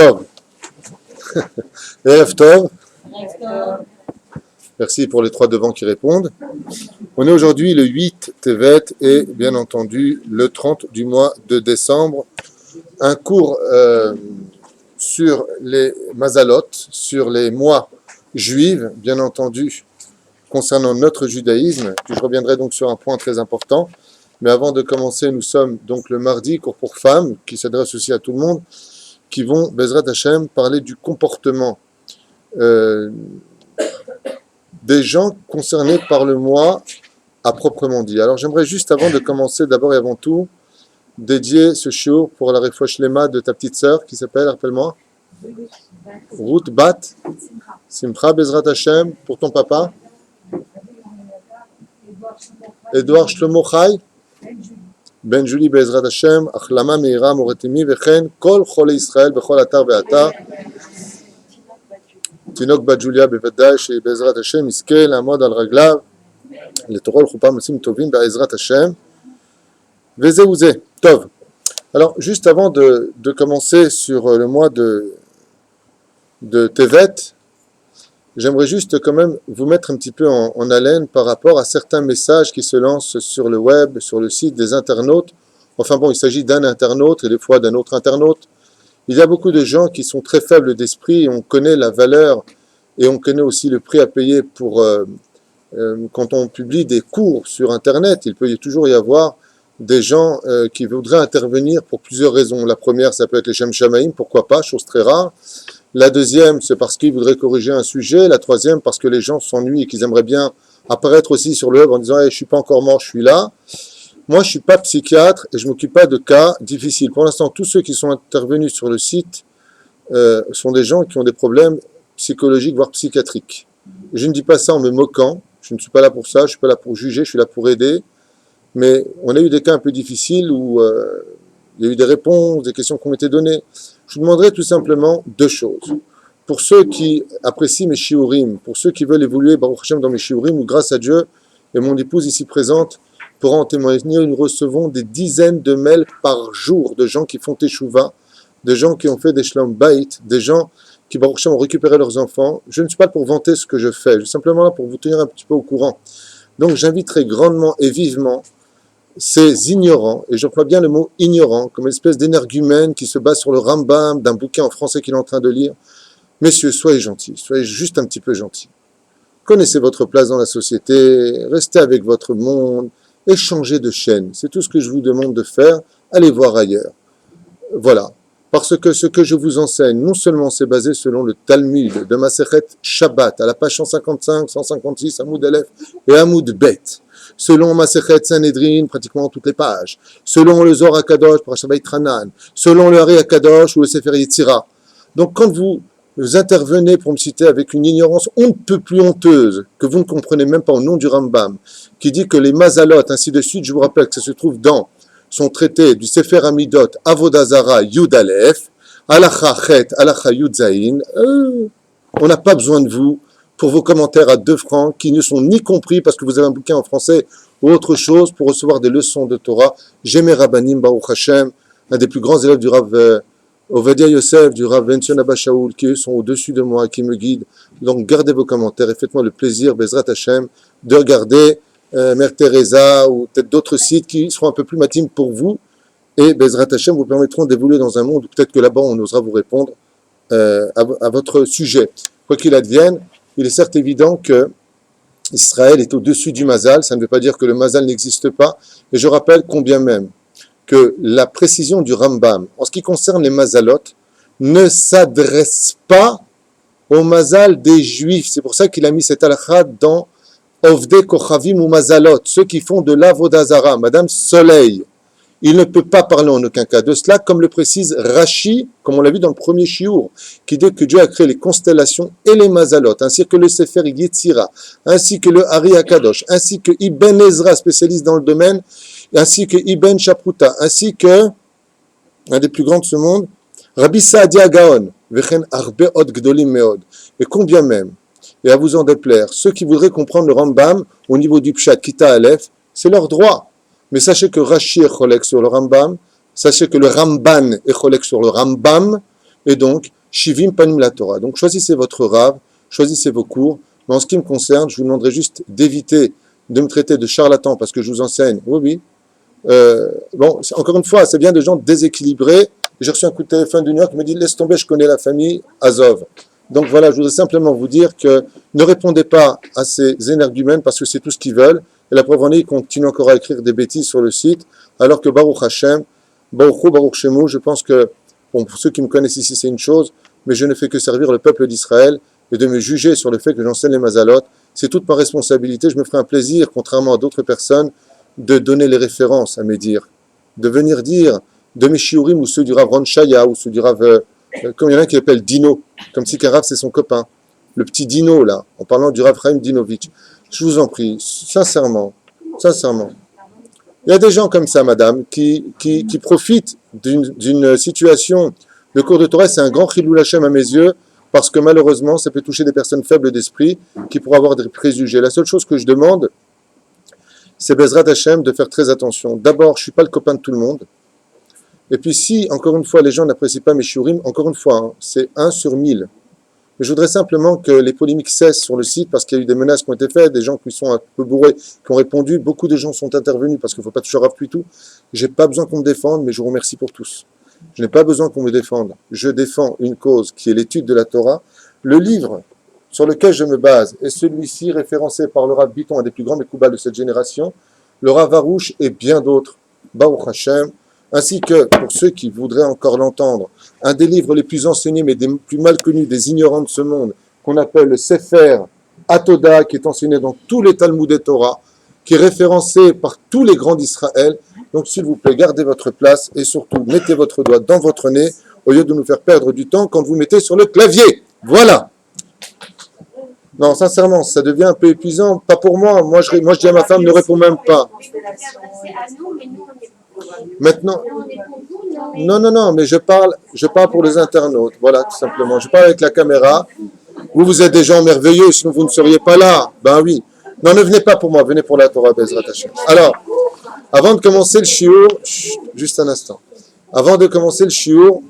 Tov. Erev Tov. Merci pour les trois devants qui répondent. On est aujourd'hui le 8 Tevet et bien entendu le 30 du mois de décembre. Un cours sur les Mazalot, sur les mois juifs, bien entendu, concernant notre judaïsme. Puis je reviendrai donc sur un point très important. Mais avant de commencer, nous sommes donc le mardi, cours pour femmes, qui s'adresse aussi à tout le monde, qui vont, Bezrat Hashem, parler du comportement des gens concernés par le mois à proprement dit. Alors j'aimerais juste, avant de commencer, d'abord et avant tout, dédier ce shiur pour la refouach lema de ta petite sœur, qui s'appelle, rappelle-moi, Ruth Bat Simcha Bezrat Hashem, pour ton papa, Edouard Shlomo Chai, Ben Julie Bezrat Hashem, Achlama Meira Moretimi, Vechen, Kol Chole Israël, Bechol Atar Ve'atar, תינוק בת ג'וליה בוודאי שבעזרת השם יזכה לעמוד על רגליו לתורה ולחופה מעשים טובים בעזרת השם וזהו זה. טוב. Alors juste avant de commencer sur le mois de Tevet, j'aimerais juste quand même vous mettre un petit peu en haleine par rapport à certains messages qui se lancent sur le web, sur le site des internautes. Enfin bon, il s'agit d'un internaute et des fois d'un autre internaute. Il y a beaucoup de gens qui sont très faibles d'esprit et on connaît la valeur et on connaît aussi le prix à payer pour quand on publie des cours sur Internet. Il peut toujours y avoir des gens qui voudraient intervenir pour plusieurs raisons. La première, ça peut être les Shem Shamaïm, pourquoi pas, chose très rare. La deuxième, c'est parce qu'ils voudraient corriger un sujet. La troisième, parce que les gens s'ennuient et qu'ils aimeraient bien apparaître aussi sur le web en disant hey, « je suis pas encore mort, je suis là ». Moi, je suis pas psychiatre et je m'occupe pas de cas difficiles. Pour l'instant, tous ceux qui sont intervenus sur le site sont des gens qui ont des problèmes psychologiques, voire psychiatriques. Je ne dis pas ça en me moquant. Je ne suis pas là pour ça. Je suis pas là pour juger. Je suis là pour aider. Mais on a eu des cas un peu difficiles où il y a eu des réponses, des questions qui ont été données. Je vous demanderai tout simplement deux choses. Pour ceux qui apprécient mes shiurim, pour ceux qui veulent évoluer Baruch Hashem dans mes shiurim, où grâce à Dieu et mon épouse ici présente, pour en témoigner, nous recevons des dizaines de mails par jour de gens qui font teshuva, de gens qui ont fait des shalom bayit, des gens qui ont récupéré leurs enfants. Je ne suis pas là pour vanter ce que je fais, je suis simplement là pour vous tenir un petit peu au courant. Donc j'inviterai grandement et vivement ces ignorants, et j'emploie bien le mot ignorant, comme une espèce d'énergumène qui se base sur le Rambam d'un bouquin en français qu'il est en train de lire. Messieurs, soyez gentils, soyez juste un petit peu gentils. Connaissez votre place dans la société, restez avec votre monde, et changer de chaîne. C'est tout ce que je vous demande de faire. Allez voir ailleurs. Voilà. Parce que ce que je vous enseigne, non seulement c'est basé selon le Talmud de Masechet Shabbat, à la page 155, 156, Hamoud Aleph et Hamoud Bet, selon Masechet Sanhedrin, pratiquement toutes les pages, selon le Zohar HaKadosh, Parashat Vaytranan, selon le Hari HaKadosh ou le Sefer Yetzira. Donc quand vous intervenez pour me citer avec une ignorance on ne peut plus honteuse, que vous ne comprenez même pas au nom du Rambam, qui dit que les Mazalot, ainsi de suite, je vous rappelle que ça se trouve dans son traité du Sefer Amidot, Avodah Zara, Yud Aleph, Halacha Chet, Halacha Yud Zayin, on n'a pas besoin de vous pour vos commentaires à 2 francs, qui ne sont ni compris parce que vous avez un bouquin en français ou autre chose, pour recevoir des leçons de Torah. J'ai mes Rabbanim, Baruch Hashem, un des plus grands élèves du Rav Ovadia Yosef, du Rav Benson Abba Shaul, qui eux sont au-dessus de moi, qui me guident. Donc gardez vos commentaires et faites-moi le plaisir, Bezrat Hashem, de regarder Mère Teresa ou peut-être d'autres sites qui seront un peu plus matimes pour vous. Et Bezrat Hashem vous permettront d'évoluer dans un monde où peut-être que là-bas on osera vous répondre à votre sujet. Quoi qu'il advienne, il est certes évident que Israël est au-dessus du Mazal. Ça ne veut pas dire que le Mazal n'existe pas. Et je rappelle combien même que la précision du Rambam, en ce qui concerne les Mazalot, ne s'adresse pas au Mazal des Juifs. C'est pour ça qu'il a mis cette halakha dans Ovdei Kochavim ou Mazalot, ceux qui font de l'Avodah Zara, Madame Soleil. Il ne peut pas parler en aucun cas de cela, comme le précise Rashi, comme on l'a vu dans le premier shiur, qui dit que Dieu a créé les constellations et les Mazalot, ainsi que le Sefer Yetzira, ainsi que le Hari HaKadosh, ainsi que Ibn Ezra, spécialiste dans le domaine, ainsi que Ibn Shapruta, ainsi que, un des plus grands de ce monde, Rabbi Saadia Gaon, Vechen Arbe Od Gdolim Meod. Et combien même, et à vous en déplaire, ceux qui voudraient comprendre le Rambam au niveau du Pshat Kita Aleph, c'est leur droit. Mais sachez que Rashi est cholek sur le Rambam, sachez que le Ramban est cholek sur le Rambam, Et donc, Shivim Panim la Torah. Donc, choisissez votre rave, choisissez vos cours. Mais en ce qui me concerne, je vous demanderai juste d'éviter de me traiter de charlatan parce que je vous enseigne. Oui, oui. Encore une fois, c'est bien des gens déséquilibrés. J'ai reçu un coup de téléphone de New York qui me dit laisse tomber, je connais la famille Azov. Donc voilà, je voudrais simplement vous dire que ne répondez pas à ces énergumènes parce que c'est tout ce qu'ils veulent. Et la preuve en est, ils continuent encore à écrire des bêtises sur le site, alors que Baruch Hashem, Baruch Shemu, je pense que, bon, pour ceux qui me connaissent ici, c'est une chose, mais je ne fais que servir le peuple d'Israël et de me juger sur le fait que j'enseigne les mazalot. C'est toute ma responsabilité. Je me ferai un plaisir, contrairement à d'autres personnes, de donner les références à mes dires, de venir dire de mes shiurim ou ceux du Rav Ron Shaya ou ceux du Rav, comme il y en a un qui appelle Dino, comme si qu'un Rav c'est son copain, le petit Dino là, en parlant du Rav Chaim Dinovitch. Je vous en prie, sincèrement, sincèrement. Il y a des gens comme ça, madame, qui profitent d'une situation de cours de Torah. C'est un grand chilul Hashem à mes yeux, parce que malheureusement, ça peut toucher des personnes faibles d'esprit qui pourraient avoir des préjugés. La seule chose que je demande, c'est Bezrat Hashem de faire très attention. D'abord, je ne suis pas le copain de tout le monde. Et puis si, encore une fois, les gens n'apprécient pas mes shiurim, encore une fois, hein, c'est 1 sur 1000. Mais je voudrais simplement que les polémiques cessent sur le site parce qu'il y a eu des menaces qui ont été faites, des gens qui sont un peu bourrés, qui ont répondu. Beaucoup de gens sont intervenus parce qu'il ne faut pas toucher Rav Puitou. Je n'ai pas besoin qu'on me défende, mais je vous remercie pour tous. Je n'ai pas besoin qu'on me défende. Je défends une cause qui est l'étude de la Torah. Le livre sur lequel je me base est celui-ci, référencé par le Rav Biton, un des plus grands Mekoubal de cette génération, le Rav Arouche et bien d'autres, Baruch Hashem, ainsi que, pour ceux qui voudraient encore l'entendre, un des livres les plus enseignés, mais des plus mal connus, des ignorants de ce monde, qu'on appelle le Sefer Atoda, qui est enseigné dans tous les Talmud et Torah, qui est référencé par tous les grands d'Israël. Donc, s'il vous plaît, gardez votre place et surtout, mettez votre doigt dans votre nez au lieu de nous faire perdre du temps quand vous mettez sur le clavier. Voilà. Non, sincèrement, ça devient un peu épuisant. Pas pour moi. Moi, je dis à ma femme, ne réponds même pas. Maintenant, non, mais je parle pour les internautes. Voilà, tout simplement. Je parle avec la caméra. Vous êtes des gens merveilleux, sinon vous ne seriez pas là. Ben oui. Non, ne venez pas pour moi, venez pour la Torah, Bezrat Hashem. Alors, avant de commencer le shiur, juste un instant. Avant de commencer le shiur,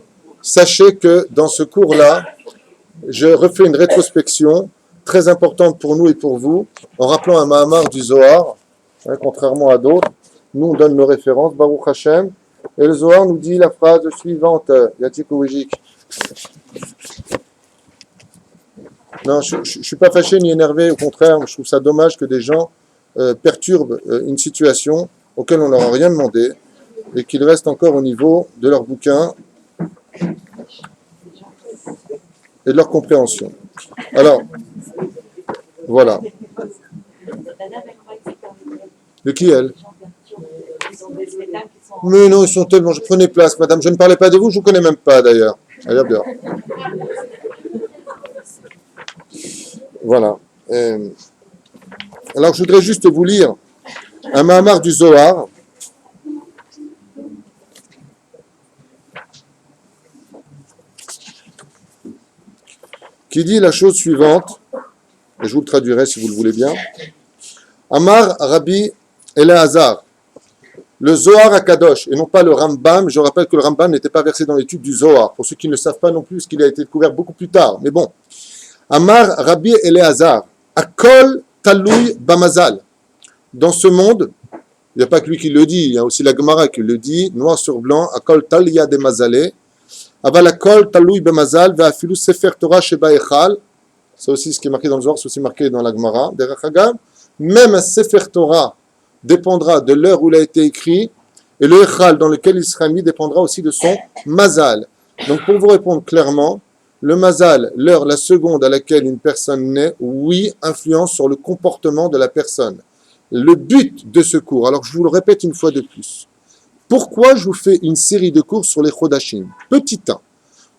sachez que dans ce cours-là, je refais une rétrospection très importante pour nous et pour vous, en rappelant un Mahamar du Zohar, hein, contrairement à d'autres. Nous, on donne nos références, Baruch Hashem, et le Zohar nous dit la phrase suivante, Yatik Ouijik. Non, je ne suis pas fâché ni énervé, au contraire, je trouve ça dommage que des gens perturbent une situation auquel on ne leur a rien demandé et qu'ils restent encore au niveau de leur bouquin et de leur compréhension. Alors, voilà. De qui elle? Mais non, ils sont tellement... Je prenais place, madame. Je ne parlais pas de vous, je ne vous connais même pas d'ailleurs. Allez, hop, dehors. Voilà. Alors, je voudrais juste vous lire un Mahamar du Zohar. Qui dit la chose suivante, et je vous le traduirai si vous le voulez bien. Amar Rabbi Elazar, le Zohar à Kadosh, et non pas le Rambam. Je rappelle que le Rambam n'était pas versé dans l'étude du Zohar, pour ceux qui ne le savent pas non plus, parce qu'il a été découvert beaucoup plus tard. Mais bon, Amar Rabbi Elazar, Akol Taloui Bamazal. Dans ce monde, il n'y a pas que lui qui le dit, il y a aussi la Gemara qui le dit, noir sur blanc, Akol Talia de Mazalé, Aval Akol Taloui Bamazal, Ve'afilu Sefer Torah Sheba Echal. C'est aussi ce qui est marqué dans le Zohar, c'est aussi marqué dans la Gemara. Même un Sefer Torah dépendra de l'heure où il a été écrit, et le Echal dans lequel il sera mis dépendra aussi de son Mazal. Donc pour vous répondre clairement, le Mazal, l'heure, la seconde à laquelle une personne naît, oui, influence sur le comportement de la personne. Le but de ce cours, alors je vous le répète une fois de plus, pourquoi je vous fais une série de cours sur les Chodashim? Petit 1,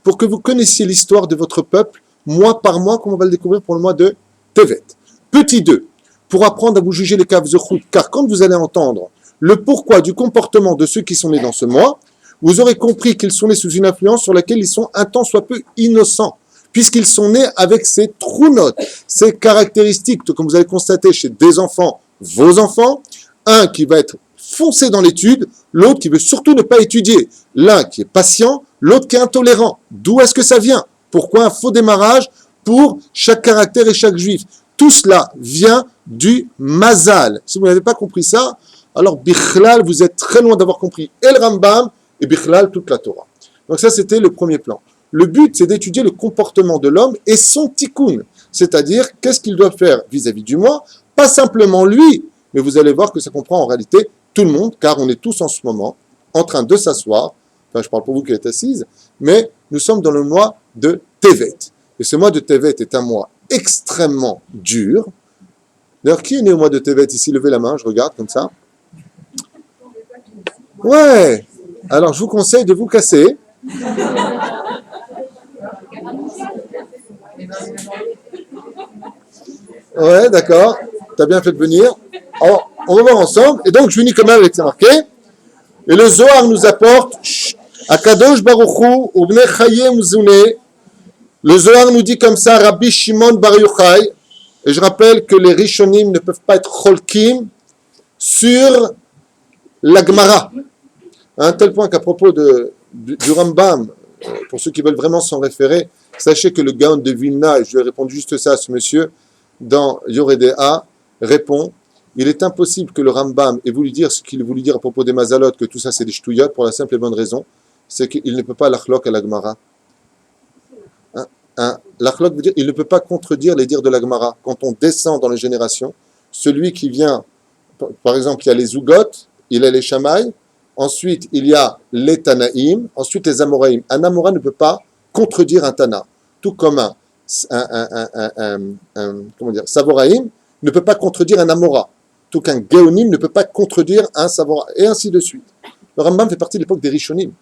pour que vous connaissiez l'histoire de votre peuple, mois par mois, comme on va le découvrir pour le mois de Tevet. Petit 2, pour apprendre à vous juger les caves Zechut, car quand vous allez entendre le pourquoi du comportement de ceux qui sont nés dans ce mois, vous aurez compris qu'ils sont nés sous une influence sur laquelle ils sont un tant soit peu innocents, puisqu'ils sont nés avec ces trou-notes, ces caractéristiques, comme vous allez constater chez des enfants, vos enfants, un qui va être foncé dans l'étude, l'autre qui veut surtout ne pas étudier, l'un qui est patient, l'autre qui est intolérant. D'où est-ce que ça vient? Pourquoi un faux démarrage pour chaque caractère et chaque juif? Tout cela vient du mazal. Si vous n'avez pas compris ça, alors Bichlal, vous êtes très loin d'avoir compris et le Rambam et Bichlal, toute la Torah. Donc ça, c'était le premier plan. Le but, c'est d'étudier le comportement de l'homme et son tikkun, c'est-à-dire qu'est-ce qu'il doit faire vis-à-vis du moi, pas simplement lui, mais vous allez voir que ça comprend en réalité tout le monde, car on est tous en ce moment en train de s'asseoir, enfin je parle pour vous qui êtes assises, mais nous sommes dans le mois de Tevet. Et ce mois de Tevet est un mois extrêmement dur. D'ailleurs, qui est né au mois de Tevet ici? Levez la main, je regarde comme ça. Ouais. Alors, je vous conseille de vous casser. Ouais, d'accord. Tu as bien fait de venir. Alors, on va voir ensemble. Et donc, je finis quand même avec ça marqué. Et le Zohar nous apporte Akadosh Baruchu Ubne Chayem Zune. Le Zohar nous dit comme ça, Rabbi Shimon Bar Yochai. Et je rappelle que les Rishonim ne peuvent pas être Cholkim sur la Gemara. À un tel point qu'à propos du Rambam, pour ceux qui veulent vraiment s'en référer, sachez que le Gaon de Vilna, et je lui ai répondu juste ça à ce monsieur, dans Yoredea, répond, il est impossible que le Rambam ait voulu dire ce qu'il voulait dire à propos des Mazalot, que tout ça c'est des ch'touillots, pour la simple et bonne raison, c'est qu'il ne peut pas l'achlok à la Gemara. L'achlok veut dire il ne peut pas contredire les dires de la Gemara. Quand on descend dans les générations, celui qui vient, par exemple, il y a les Zougot, il y a les Shamaï, ensuite il y a les Tanaïm, ensuite les Amoraïm. Un Amora ne peut pas contredire un Tana, tout comme un Savoraïm ne peut pas contredire un Amora, tout qu'un Géonim ne peut pas contredire un Savora, et ainsi de suite. Le Rambam fait partie de l'époque des Rishonim.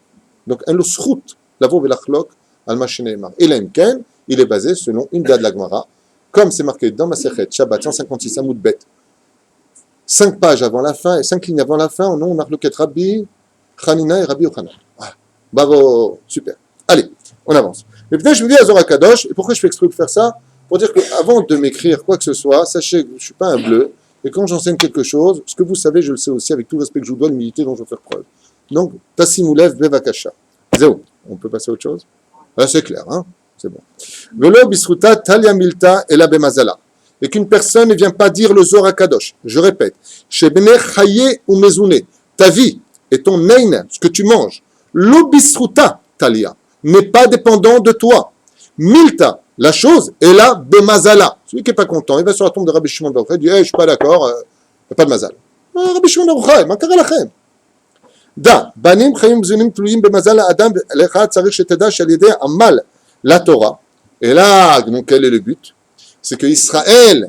Donc, un losrout, la vov et l'achlok, al-Mashineimar. Et l'Emken, il est basé selon une date de la Gemara, comme c'est marqué dans Masechet, Shabbat 156, Amoud Bet. 5 pages avant la fin, et 5 lignes avant la fin, on a marqué Rabbi Hanina et Rabbi Yochanan. Ah, bravo, super. Allez, on avance. Mais peut-être je vous dis à Zohar Kadosh, et pourquoi je fais exprès de faire ça? Pour dire qu'avant de m'écrire quoi que ce soit, sachez que je ne suis pas un bleu, et quand j'enseigne quelque chose, ce que vous savez, je le sais aussi, avec tout le respect que je vous dois, l'humilité dont je veux faire preuve. Donc, Tassimoulev Bevakasha. Zéro. On peut passer à autre chose? Là, c'est clair, hein? C'est bon. Velo bisruta talia milta ela bemazala. Et qu'une personne ne vient pas dire le Zohar Kadosh. Je répète. Shebne chaye ou mezune. Ta vie et ton nein, ce que tu manges. Lo bisruta talia. N'est pas dépendant de toi. Milta, la chose, est là bemazala. Celui qui n'est pas content, il va sur la tombe de Rabbi Shimon Bar Yochai, il dit, hey, je ne suis pas d'accord, il n'y a pas de mazal. Rabbi Shimon Bar Yochai, ma kara lachem. Da, banim chayim zunim tuluyim bemazal adam lecha tzarich sheteda shel yedei amal la Torah. Et là, donc quel est le but? C'est que Israël,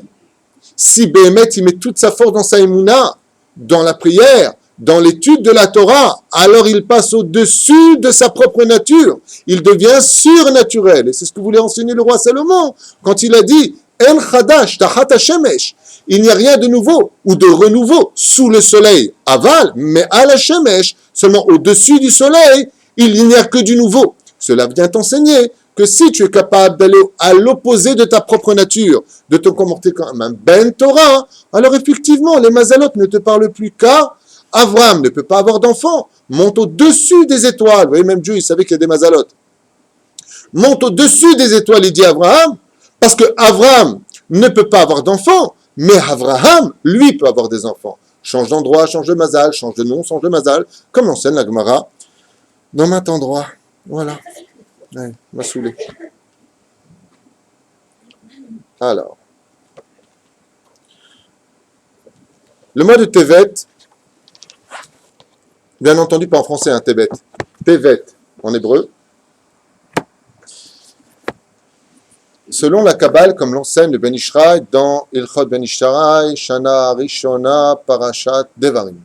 si Béhémet, il met toute sa force dans sa émouna, dans la prière, dans l'étude de la Torah, alors il passe au-dessus de sa propre nature. Il devient surnaturel. Et c'est ce que voulait enseigner le roi Salomon quand il a dit En chadash tahat hashemesh. Il n'y a rien de nouveau ou de renouveau sous le soleil. Aval, mais à la shemesh, seulement au-dessus du soleil, il n'y a que du nouveau. Cela vient t'enseigner que si tu es capable d'aller à l'opposé de ta propre nature, de te comporter comme un ben Torah, alors effectivement, les mazalot ne te parlent plus qu'à Avram ne peut pas avoir d'enfant, monte au-dessus des étoiles. Vous voyez, même Dieu, il savait qu'il y a des mazalot. Monte au-dessus des étoiles, il dit Abraham, parce que Abraham ne peut pas avoir d'enfant, mais Abraham, lui, peut avoir des enfants. Change d'endroit, change de mazal, change de nom, change de mazal, comme l'enseigne la Gemara, dans maint endroit. Voilà. Ouais, m'a saoulé. Alors. Le mois de Tevet, bien entendu pas en français, hein, Tevet. Tevet, en hébreu. Selon la Kabbale, comme l'enseigne le Ben Ishraï dans Ilchot Ben Ishraï, Shana Rishona Parashat Devarim.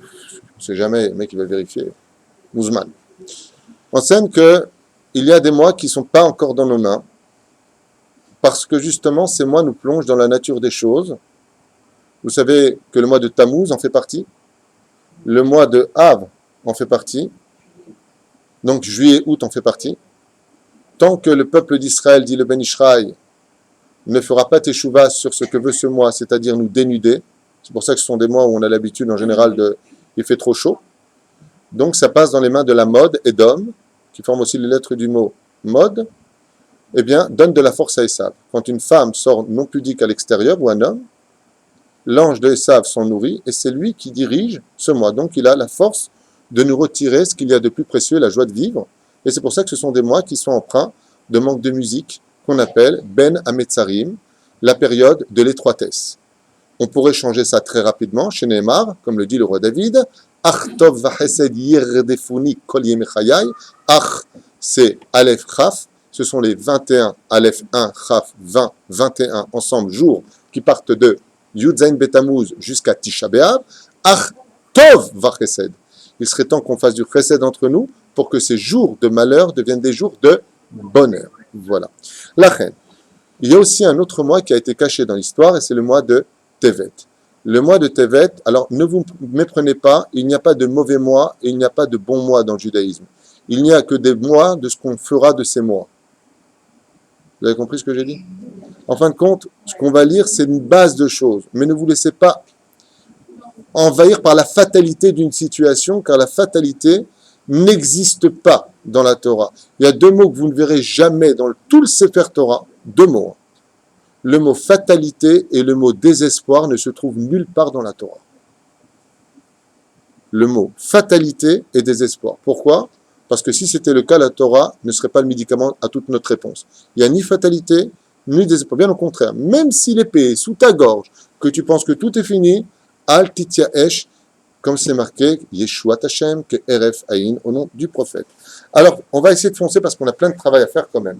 Je ne sais jamais, le mec il va vérifier. Mouzman. Enseigne qu'il y a des mois qui ne sont pas encore dans nos mains, parce que justement ces mois nous plongent dans la nature des choses. Vous savez que le mois de Tammuz en fait partie, le mois de Av en fait partie, donc juillet, août en fait partie. Tant que le peuple d'Israël, dit le Ben Ishraï, ne fera pas teshuva sur ce que veut ce mois, c'est-à-dire nous dénuder, c'est pour ça que ce sont des mois où on a l'habitude en général il fait trop chaud, Donc ça passe dans les mains de la mode, Edom, qui forme aussi les lettres du mot mode, eh bien, donne de la force à Esav. Quand une femme sort non pudique à l'extérieur, ou un homme, l'ange de Esav s'en nourrit, et c'est lui qui dirige ce mois. Donc il a la force de nous retirer ce qu'il y a de plus précieux, la joie de vivre. Et c'est pour ça que ce sont des mois qui sont empreints de manque de musique, qu'on appelle Ben Ametzarim, la période de l'étroitesse. On pourrait changer ça très rapidement chez Neymar, comme le dit le roi David. Ach tov vachesed yirdefuni kol yemechayai. Ach, c'est Aleph Chaf. Ce sont les 21, Aleph 1, Chaf 20, 21, ensemble, jours, qui partent de Yud Zayin Betamuz jusqu'à Tisha B'Av. Ach tov vachesed. Il serait temps qu'on fasse du chesed entre nous pour que ces jours de malheur deviennent des jours de bonheur. Voilà. La reine. Il y a aussi un autre mois qui a été caché dans l'histoire, et c'est le mois de Tevet. Le mois de Tevet, alors ne vous méprenez pas, il n'y a pas de mauvais mois et il n'y a pas de bons mois dans le judaïsme. Il n'y a que des mois de ce qu'on fera de ces mois. Vous avez compris ce que j'ai dit? En fin de compte, ce qu'on va lire, c'est une base de choses. Mais ne vous laissez pas envahir par la fatalité d'une situation, car la fatalité n'existe pas dans la Torah. Il y a deux mots que vous ne verrez jamais dans tout le Sefer Torah, deux mots. Le mot fatalité et le mot désespoir ne se trouvent nulle part dans la Torah. Le mot fatalité et désespoir. Pourquoi? Parce que si c'était le cas, la Torah ne serait pas le médicament à toute notre réponse. Il n'y a ni fatalité, ni désespoir. Bien au contraire, même si l'épée est sous ta gorge, que tu penses que tout est fini, Al Tityaesh, comme c'est marqué, Yeshuat Hashem, que Eref Aïn, au nom du prophète. Alors, on va essayer de foncer parce qu'on a plein de travail à faire quand même.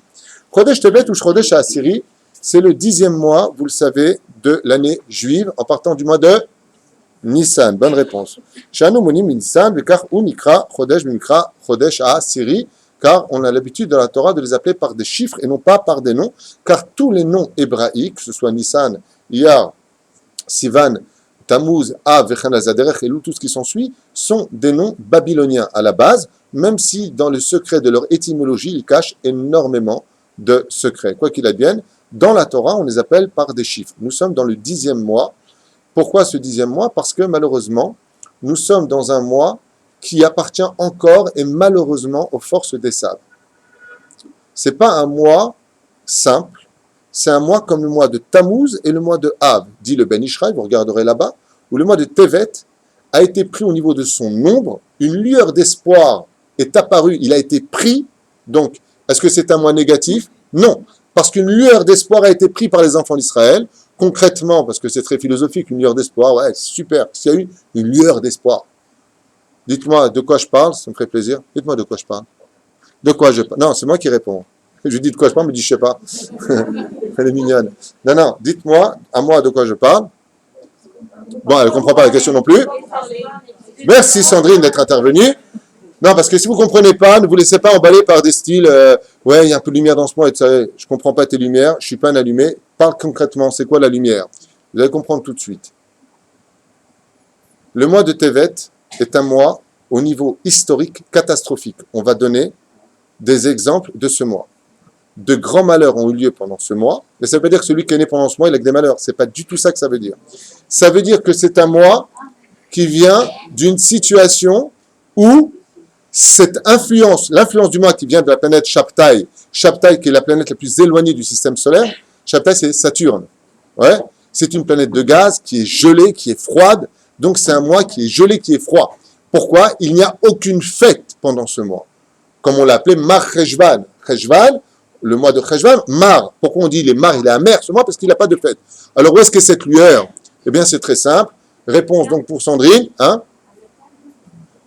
Chodesh Tevet ou Chodesh Asiri, c'est le 10e mois, vous le savez, de l'année juive, en partant du mois de Nissan. Bonne réponse. Shanu Monim Nissan, car Unikra, Chodesh Mikra, Chodesh Asiri, car on a l'habitude dans la Torah de les appeler par des chiffres et non pas par des noms, car tous les noms hébraïques, que ce soit Nissan, Iyar, Sivan, Tammuz, Av, Vechanazadérech et tout ce qui s'ensuit, sont des noms babyloniens à la base, même si dans le secret de leur étymologie, ils cachent énormément de secrets. Quoi qu'il advienne, dans la Torah, on les appelle par des chiffres. Nous sommes dans le 10e mois. Pourquoi ce 10e mois? Parce que malheureusement, nous sommes dans un mois qui appartient encore et malheureusement aux forces d'Esav. Ce n'est pas un mois simple, c'est un mois comme le mois de Tammuz et le mois de Av, dit le Ben Ishraï, vous regarderez là-bas, où le mois de Tevet a été pris au niveau de son nombre, une lueur d'espoir est apparue, il a été pris, donc est-ce que c'est un mois négatif? Non, parce qu'une lueur d'espoir a été prise par les enfants d'Israël, concrètement, parce que c'est très philosophique, une lueur d'espoir, ouais, super, s'il y a eu une lueur d'espoir. Dites-moi de quoi je parle, ça me ferait plaisir. Dites-moi de quoi je parle. De quoi je parle? Non, c'est moi qui réponds. Je dis de quoi je parle, mais je dis je sais pas. Elle est mignonne. Non, non, dites-moi, à moi de quoi je parle. Bon, elle ne comprend pas la question non plus. Merci Sandrine d'être intervenue. Non, parce que si vous ne comprenez pas, ne vous laissez pas emballer par des styles ouais, il y a un peu de lumière dans ce mois, et tu sais, je ne comprends pas tes lumières, je ne suis pas un allumé. Parle concrètement, c'est quoi la lumière? Vous allez comprendre tout de suite. Le mois de Tevet est un mois au niveau historique catastrophique. On va donner des exemples de ce mois. De grands malheurs ont eu lieu pendant ce mois, mais ça ne veut pas dire que celui qui est né pendant ce mois, il a que des malheurs. Ce n'est pas du tout ça que ça veut dire. Ça veut dire que c'est un mois qui vient d'une situation où cette influence, l'influence du mois qui vient de la planète Shabtai, Shabtai qui est la planète la plus éloignée du système solaire, Shabtai c'est Saturne. Ouais, c'est une planète de gaz qui est gelée, qui est froide, donc c'est un mois qui est gelé, qui est froid. Pourquoi? Il n'y a aucune fête pendant ce mois. Comme on l'a appelé Mar Cheshvan. Cheshvan, le mois de Cheshvan, Mar. Pourquoi on dit il est Mar, il est amer ce mois? Parce qu'il n'a pas de fête. Alors où est-ce que cette lueur? Eh bien c'est très simple. Réponse donc pour Sandrine. Hein?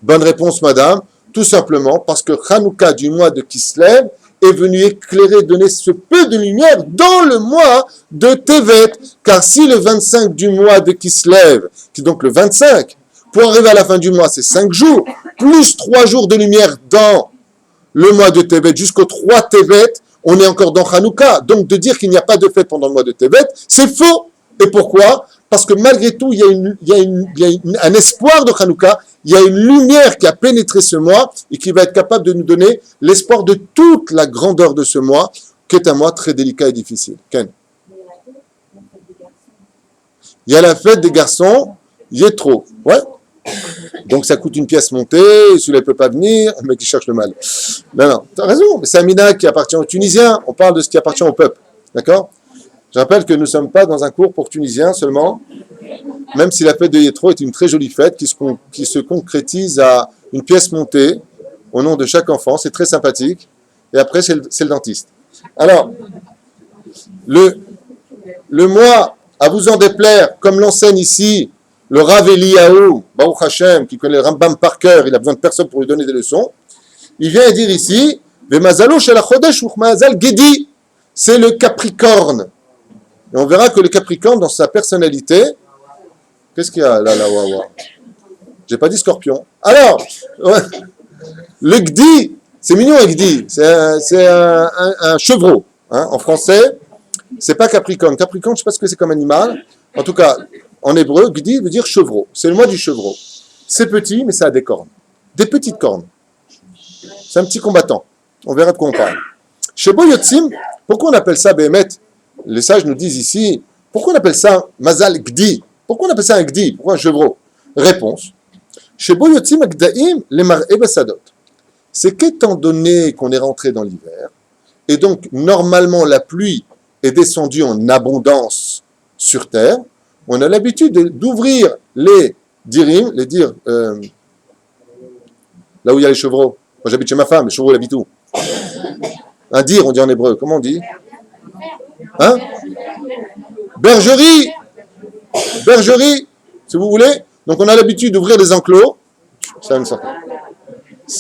Bonne réponse madame. Tout simplement parce que Hanouka du mois de Kislev est venu éclairer, donner ce peu de lumière dans le mois de Tevet. Car si le 25 du mois de Kislev, qui est donc le 25, pour arriver à la fin du mois, c'est 5 jours, plus 3 jours de lumière dans le mois de Tevet, jusqu'au 3 Tevet, on est encore dans Hanouka. Donc de dire qu'il n'y a pas de fête pendant le mois de Tevet, c'est faux. Et pourquoi? Parce que malgré tout, il y a un espoir de Hanouka, il y a une lumière qui a pénétré ce mois et qui va être capable de nous donner l'espoir de toute la grandeur de ce mois, qui est un mois très délicat et difficile. Ken? Il y a la fête des garçons, Yétro. Ouais. Donc ça coûte une pièce montée, celui-là ne peut pas venir, le mec qui cherche le mal. Non, tu as raison, mais c'est un minhag qui appartient aux Tunisiens, on parle de ce qui appartient au peuple, d'accord? Je rappelle que nous ne sommes pas dans un cours pour Tunisiens seulement, même si la fête de Yétro est une très jolie fête qui se concrétise à une pièce montée au nom de chaque enfant, c'est très sympathique, et après c'est le dentiste. Alors, le mois, à vous en déplaire, comme l'enseigne ici, le Rav Eliyahu, Baruch Hashem, qui connaît le Rambam par cœur, il a besoin de personne pour lui donner des leçons, il vient dire ici, Vemazalo shel hachodesh uchmazal gedi, c'est le Capricorne. Et on verra que le Capricorne, dans sa personnalité, qu'est-ce qu'il y a là, waouh. J'ai pas dit Scorpion. Alors, le Gdi, c'est mignon un Gdi, c'est un chevreau. Hein, en français, c'est pas Capricorne. Capricorne, je sais pas ce que c'est comme animal. En tout cas, en hébreu, Gdi veut dire chevreau. C'est le mois du chevreau. C'est petit, mais ça a des cornes. Des petites cornes. C'est un petit combattant. On verra de quoi on parle. Chez Boyotzim, pourquoi on appelle ça Béhémet? Les sages nous disent ici, pourquoi on appelle ça Mazal Gdi? Pourquoi on appelle ça un Gdi? Pourquoi un chevreau? Réponse. Chez Boyotzim Agdaim, les mar'e basadot. C'est qu'étant donné qu'on est rentré dans l'hiver, et donc normalement la pluie est descendue en abondance sur terre, on a l'habitude d'ouvrir les dirim, les dire, là où il y a les chevreaux. Moi j'habite chez ma femme, les chevreaux ils habitent où? Un dire, on dit en hébreu, comment on dit? Hein? Bergerie, si vous voulez. Donc on a l'habitude d'ouvrir les enclos. Ça me sort.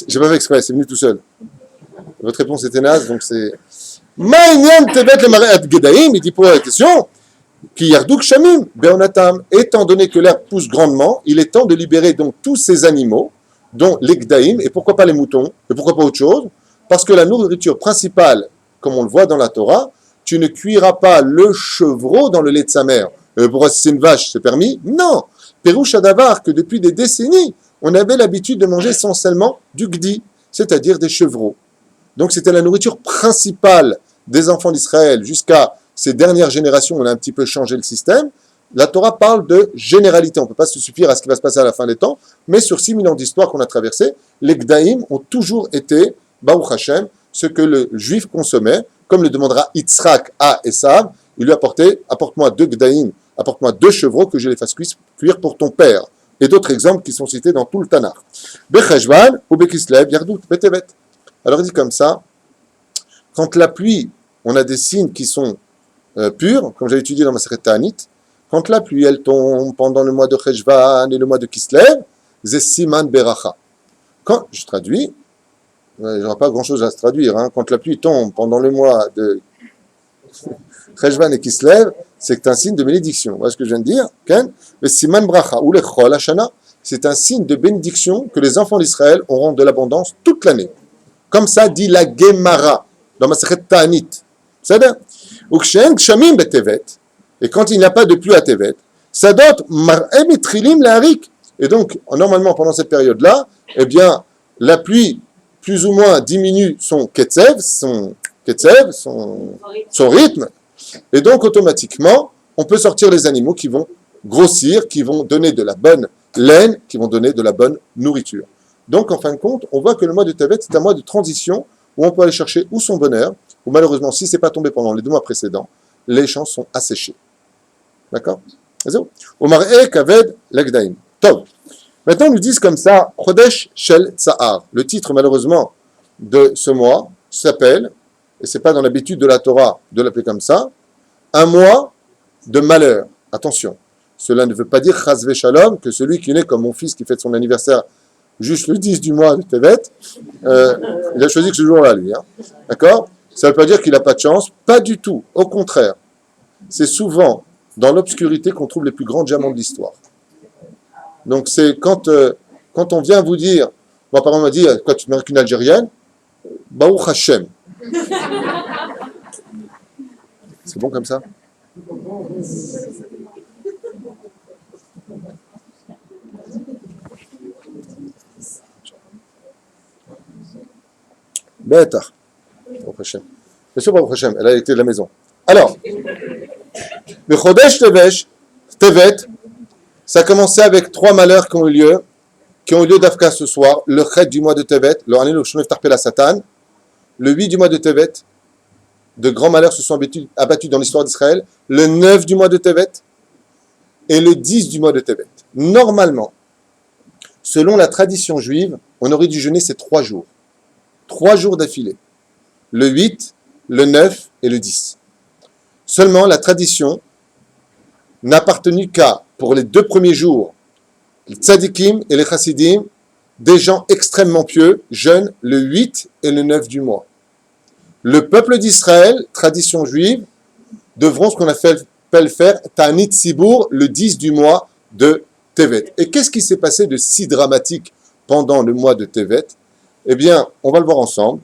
J'ai pas fait exprès, c'est venu tout seul. Votre réponse était naze, donc c'est. Il dit pour la question, qui yardouk shamim beonatam. Étant donné que l'herbe pousse grandement, il est temps de libérer donc tous ces animaux, dont les gdaïm, et pourquoi pas les moutons, et pourquoi pas autre chose, parce que la nourriture principale, comme on le voit dans la Torah, tu ne cuiras pas le chevreau dans le lait de sa mère. Pourquoi si c'est une vache, c'est permis? Non. Pérouche Adavar, que depuis des décennies, on avait l'habitude de manger essentiellement du gdi, c'est-à-dire des chevreaux. Donc c'était la nourriture principale des enfants d'Israël jusqu'à ces dernières générations, on a un petit peu changé le système. La Torah parle de généralité, on ne peut pas se suffire à ce qui va se passer à la fin des temps, mais sur 6000 ans d'histoire qu'on a traversé, les gdaïm ont toujours été, Baruch Hashem, ce que le juif consommait, comme le demandera Yitzhak à Esav, il lui apporte-moi 2 gdaïm, apporte-moi 2 chevreaux que je les fasse cuire pour ton père. Et d'autres exemples qui sont cités dans tout le Tanakh. Becheshvan ou Bekislev, Yardout, Betevet. Alors il dit comme ça, quand la pluie, on a des signes qui sont purs, comme j'avais étudié dans ma Masechet Ta'anit, quand la pluie elle tombe pendant le mois de Cheshvan et le mois de Kislev, Zesiman Beracha. Quand je traduis, je n'aurai pas grand-chose à se traduire, hein, quand la pluie tombe pendant le mois de Cheshvan et Kislev, c'est un signe de bénédiction. Vous voyez ce que je viens de dire? Siman Bracha ou Lechol Hashana, c'est un signe de bénédiction que les enfants d'Israël auront de l'abondance toute l'année. Comme ça dit la Gemara dans Masechet Ta'anit. C'est bien. Ukshen Kshamim Betevet, et quand il n'y a pas de pluie à Tevet, Sadot Mar'em et Trilim Laharik. Et donc, normalement, pendant cette période-là, eh bien, la pluie, plus ou moins, diminue son ketzev, son rythme. Et donc, automatiquement, on peut sortir les animaux qui vont grossir, qui vont donner de la bonne laine, qui vont donner de la bonne nourriture. Donc, en fin de compte, on voit que le mois de Tevet, c'est un mois de transition où on peut aller chercher ou son bonheur, ou malheureusement, si ce n'est pas tombé pendant les 2 mois précédents, les champs sont asséchés. D'accord? Omar Kaved Lagdaim. Top. Maintenant, ils nous disent comme ça, Chodesh Shel Tsahar. Le titre, malheureusement, de ce mois s'appelle, et ce n'est pas dans l'habitude de la Torah de l'appeler comme ça, un mois de malheur. Attention, cela ne veut pas dire Chazve Shalom, que celui qui naît comme mon fils qui fête son anniversaire juste le 10 du mois de Tevet, il a choisi que ce jour-là, lui. Hein. D'accord? Ça ne veut pas dire qu'il n'a pas de chance, pas du tout. Au contraire, c'est souvent dans l'obscurité qu'on trouve les plus grands diamants de l'histoire. Donc c'est quand on vient vous dire, mon parent m'a dit, quoi, tu te maries qu'une Algérienne? Baruch Hashem. C'est bon comme ça? Bêta. Baruch Hashem. Bien sûr, Baruch Hashem, elle a été de la maison. Alors, le Chodesh Tevet, ça a commencé avec 3 malheurs qui ont eu lieu qui ont eu lieu d'Afka ce soir, le Chet du mois de Tevet, le Hanel ou Shonef Tarpela Satan, le 8 du mois de Tevet, de grands malheurs se sont abattus dans l'histoire d'Israël, le 9 du mois de Tevet et le 10 du mois de Tevet. Normalement, selon la tradition juive, on aurait dû jeûner ces 3 jours. 3 jours d'affilée. Le 8, le 9 et le 10. Seulement, la tradition n'appartenu qu'à, pour les 2 premiers jours, les tzadikim et les chassidim, des gens extrêmement pieux, jeûnent le 8 et le 9 du mois. Le peuple d'Israël, tradition juive, devront ce qu'on appelle faire Ta'anit Sibour le 10 du mois de Tevet. Et qu'est-ce qui s'est passé de si dramatique pendant le mois de Tevet? Eh bien, on va le voir ensemble.